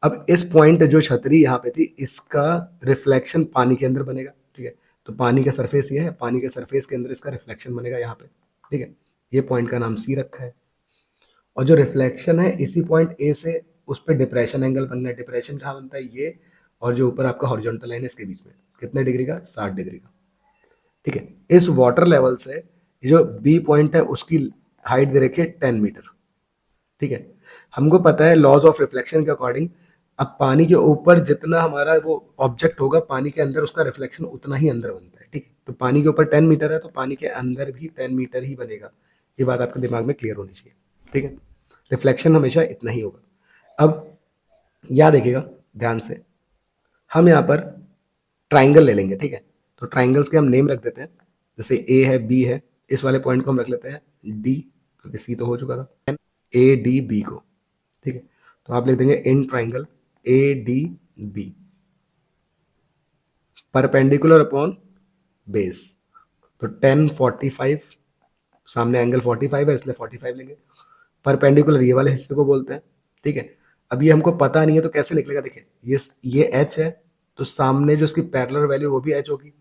अब इस पॉइंट जो छतरी यहाँ पे थी, इसका रिफ्लेक्शन पानी के अंदर बनेगा, ठीक है। तो पानी का सरफेस ये है, पानी के सरफेस के अंदर इसका रिफ्लेक्शन बनेगा यहाँ पे, ठीक है। ये पॉइंट का नाम सी रखा है। और जो रिफ्लेक्शन है इसी पॉइंट ए से उस पर डिप्रेशन एंगल बनना है। डिप्रेशन कहाँ बनता है, ये और जो ऊपर आपका हॉरिजॉन्टल लाइन है इसके बीच में, कितने डिग्री का, 60 डिग्री का, ठीक है। इस वाटर लेवल से जो बी पॉइंट है उसकी हाइट दे रखी है 10 मीटर, ठीक है। हमको पता है लॉज ऑफ रिफ्लेक्शन के अकॉर्डिंग, अब पानी के ऊपर जितना हमारा वो ऑब्जेक्ट होगा पानी के अंदर, उसका रिफ्लेक्शन उतना ही अंदर बनता है, ठीक है। तो पानी के ऊपर 10 मीटर है तो पानी के अंदर भी 10 मीटर ही बनेगा। ये बात आपके दिमाग में क्लियर होनी चाहिए, ठीक है। रिफ्लेक्शन हमेशा इतना ही होगा। अब याद रखिएगा ध्यान से, हम यहाँ पर ट्राइंगल ले लेंगे, ठीक है। तो ट्राइंगल्स के हम नेम रख देते हैं, जैसे ए है, बी है, इस वाले पॉइंट को हम रख लेते हैं डी, क्योंकि सी तो हो चुका था, ए डी बी को, ठीक है। तो आप लिख देंगे in triangle A D B perpendicular upon base. तो 10 45, सामने एंगल 45 है इसलिए 45 लेंगे। परपेंडिकुलर ये वाले हिस्से को बोलते हैं, ठीक है। अब ये हमको पता नहीं है तो कैसे निकलेगा, देखिए ये एच है, तो सामने जो इसकी पैरेलल वैल्यू वो भी एच होगी,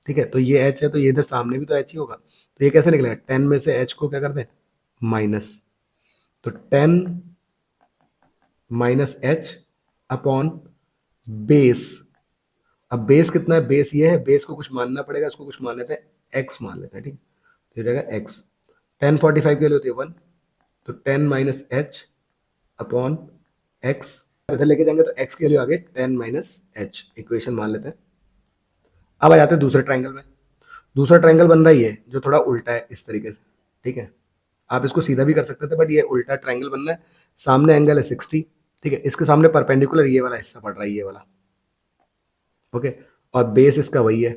ठीक है। तो ये एच है तो ये इधर सामने भी तो एच ही होगा। तो ये कैसे निकलेगा, 10 में से एच को क्या कर दें, माइनस। तो 10 माइनस एच अपॉन बेस। अब बेस कितना है, बेस ये है, बेस को कुछ मानना पड़ेगा, इसको कुछ मान लेते हैं, एक्स मान लेते हैं, ठीक है। तो ये रहेगा एक्स। 10 45 के लिए होती है 1, तो 10 माइनस एच अपॉन एक्स, इधर लेके जाएंगे तो एक्स के लिए आगे 10 माइनस एच, इक्वेशन मान लेते हैं। अब आ जाते हैं दूसरे ट्राइंगल में। दूसरा ट्राइंगल बन रहा है ये जो थोड़ा उल्टा है इस तरीके से, ठीक है। आप इसको सीधा भी कर सकते थे बट ये उल्टा ट्राइंगल बनना है। सामने एंगल है 60, ठीक है। इसके सामने परपेंडिकुलर ये वाला हिस्सा पड़ रहा है, ये वाला, ओके। और बेस इसका वही है,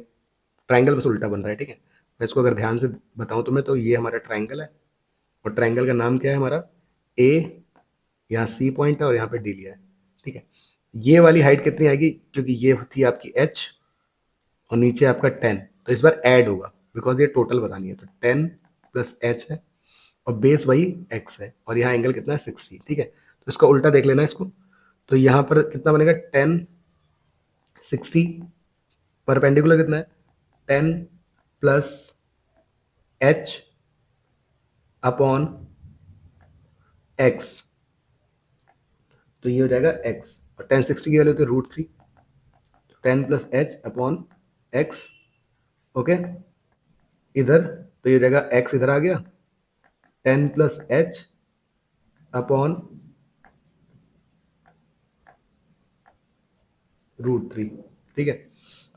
ट्राइंगल बस उल्टा बन रहा है, ठीक है। मैं इसको अगर ध्यान से बताऊं तुम्हें तो ये हमारा ट्राइंगल है, और ट्राइंगल का नाम क्या है हमारा, ए, यहाँ सी पॉइंट है और यहाँ पे डी लिया है, ठीक है। ये वाली हाइट कितनी आएगी, क्योंकि ये थी आपकी एच और नीचे आपका 10, तो इस बार ऐड होगा बिकॉज ये टोटल बतानी है। तो 10 प्लस एच है और बेस वही एक्स है, और यहाँ एंगल कितना है 60, ठीक है। तो इसका उल्टा देख लेना इसको, तो यहाँ पर कितना बनेगा 10 60, परपेंडिकुलर कितना है 10 प्लस एच अपॉन एक्स, तो ये हो जाएगा एक्स। और 10 60 की वैल्यू होती है √3, 10 plus H upon x, okay. इधर तो ये हो जाएगा एक्स, इधर आ गया 10 प्लस एच अपॉन √3, ठीक है।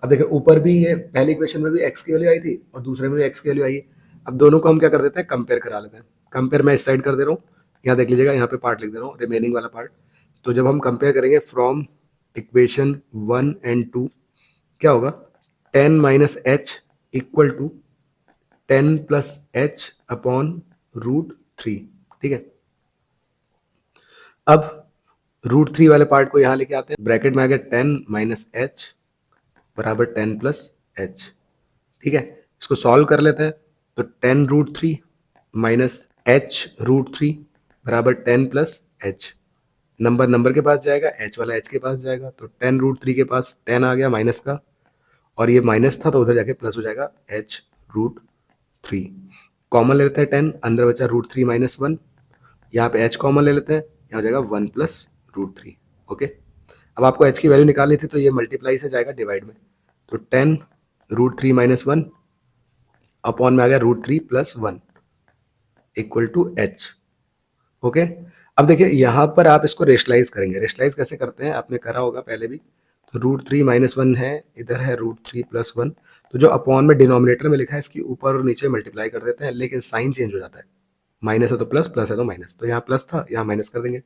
अब देखिए ऊपर भी ये पहली इक्वेशन में भी एक्स की वैल्यू आई थी और दूसरे में भी एक्स की वैल्यू आई है। अब दोनों को हम क्या कर देते हैं, कंपेयर करा लेते हैं। कंपेयर मैं इस साइड कर दे रहा हूँ, यहाँ देख लीजिएगा, यहाँ पे पार्ट लिख दे रहा हूँ, रिमेनिंग वाला पार्ट। तो जब हम कंपेयर करेंगे फ्रॉम इक्वेशन 1 एंड 2, क्या होगा, 10 minus H equal to 10 plus H upon √3, ठीक है। अब √3 वाले पार्ट को यहाँ लेके आते हैं, ब्रैकेट में आ गया 10 माइनस एच बराबर 10 प्लस एच, ठीक है। इसको सॉल्व कर लेते हैं, तो 10 √3 माइनस h√3 बराबर 10 प्लस एच। नंबर नंबर के पास जाएगा, h वाला h के पास जाएगा, तो 10 √3 के पास 10 आ गया माइनस का, और ये माइनस था तो उधर जाके प्लस हो जाएगा h√3। कॉमन ले लेते हैं 10, अंदर बचा √3 माइनस 1, यहाँ पे h कॉमन ले लेते हैं, यहाँ हो जाएगा 1 प्लस √3, ओके। अब आपको h की वैल्यू निकालनी थी तो ये मल्टीप्लाई से जाएगा डिवाइड में, तो 10 √3 माइनस 1 अपॉन में आ गया √3 plus 1 equal to H, okay. अब देखिए यहाँ पर आप इसको रेशलाइज करेंगे। रेशलाइज कैसे करते हैं, आपने करा होगा पहले भी। तो √3 माइनस 1 है, इधर है √3 प्लस 1, तो जो अपॉन में डिनोमिनेटर में लिखा है इसकी ऊपर और नीचे मल्टीप्लाई कर देते हैं, लेकिन साइन चेंज हो जाता है, माइनस है तो प्लस, प्लस है तो माइनस। तो यहाँ प्लस था, यहाँ माइनस कर देंगे,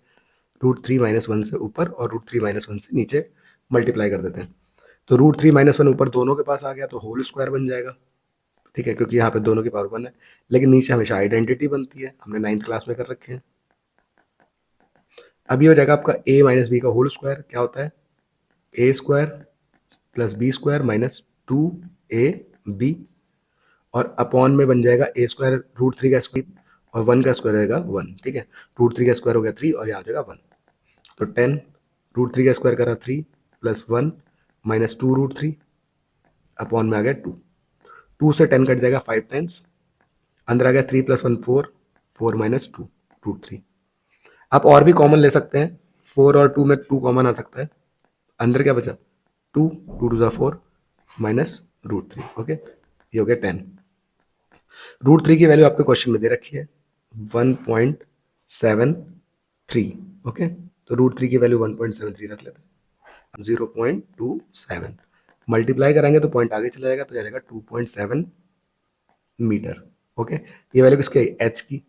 √3 माइनस 1 से ऊपर और √3 माइनस 1 से नीचे मल्टीप्लाई कर देते हैं। तो √3 माइनस 1 ऊपर दोनों के पास आ गया तो होल स्क्वायर बन जाएगा, ठीक है, क्योंकि यहाँ पे दोनों की पावर 1 है, लेकिन नीचे हमेशा आइडेंटिटी बनती है, हमने 9th क्लास में कर रखे हैं। अब ये हो जाएगा आपका a माइनस बी का होल स्क्वायर, क्या होता है a square plus B square minus 2ab, और अपॉन में बन जाएगा a स्क्वायर रूट 3 का स्क्वायर और 1 का स्क्वायर रहेगा 1, ठीक है। रूट 3 का स्क्वायर हो गया 3 और यहाँ हो जाएगा 1, तो 10 रूट 3 का स्क्वायर करा 3 प्लस 1 माइनस 2 रूट 3 अपॉन में आ गया 2, 2 से 10 कट जाएगा 5 टाइम्स, अंदर आ गया 3 प्लस 1 4, 4 माइनस 2 रूट 3। आप और भी कॉमन ले सकते हैं, 4 और 2 में 2 कॉमन आ सकता है, अंदर क्या बचा 2, 2 टू ज़ा 4 माइनस रूट 3, ओके। ये हो गया 10। रूट 3 की वैल्यू आपके क्वेश्चन में दे रखी है 1.73, ओके। तो रूट 3 की वैल्यू 1.73 रख लेते हैं, 0.27 मल्टीप्लाई करेंगे तो पॉइंट आगे चला जाएगा, तो जाएगा 2.7 मीटर, ओके। ये वैल्यू किसकी है एच की।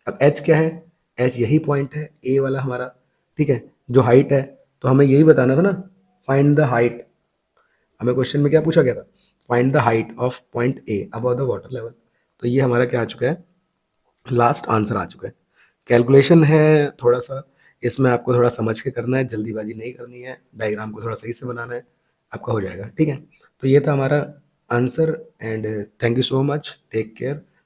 अब एच क्या है, एच यही पॉइंट है ए वाला हमारा, ठीक है। जो हाइट है, तो हमें यही बताना था ना, फाइंड द हाइट। हमें क्वेश्चन में क्या पूछा गया था, find the height of point A above the water level. तो ये हमारा क्या आ चुका है, लास्ट आंसर आ चुका है। कैलकुलेशन है थोड़ा सा, इसमें आपको थोड़ा समझ के करना है, जल्दीबाजी नहीं करनी है, डायग्राम को थोड़ा सही से बनाना है, आपका हो जाएगा, ठीक है। तो ये था हमारा answer, and thank you so much, take care.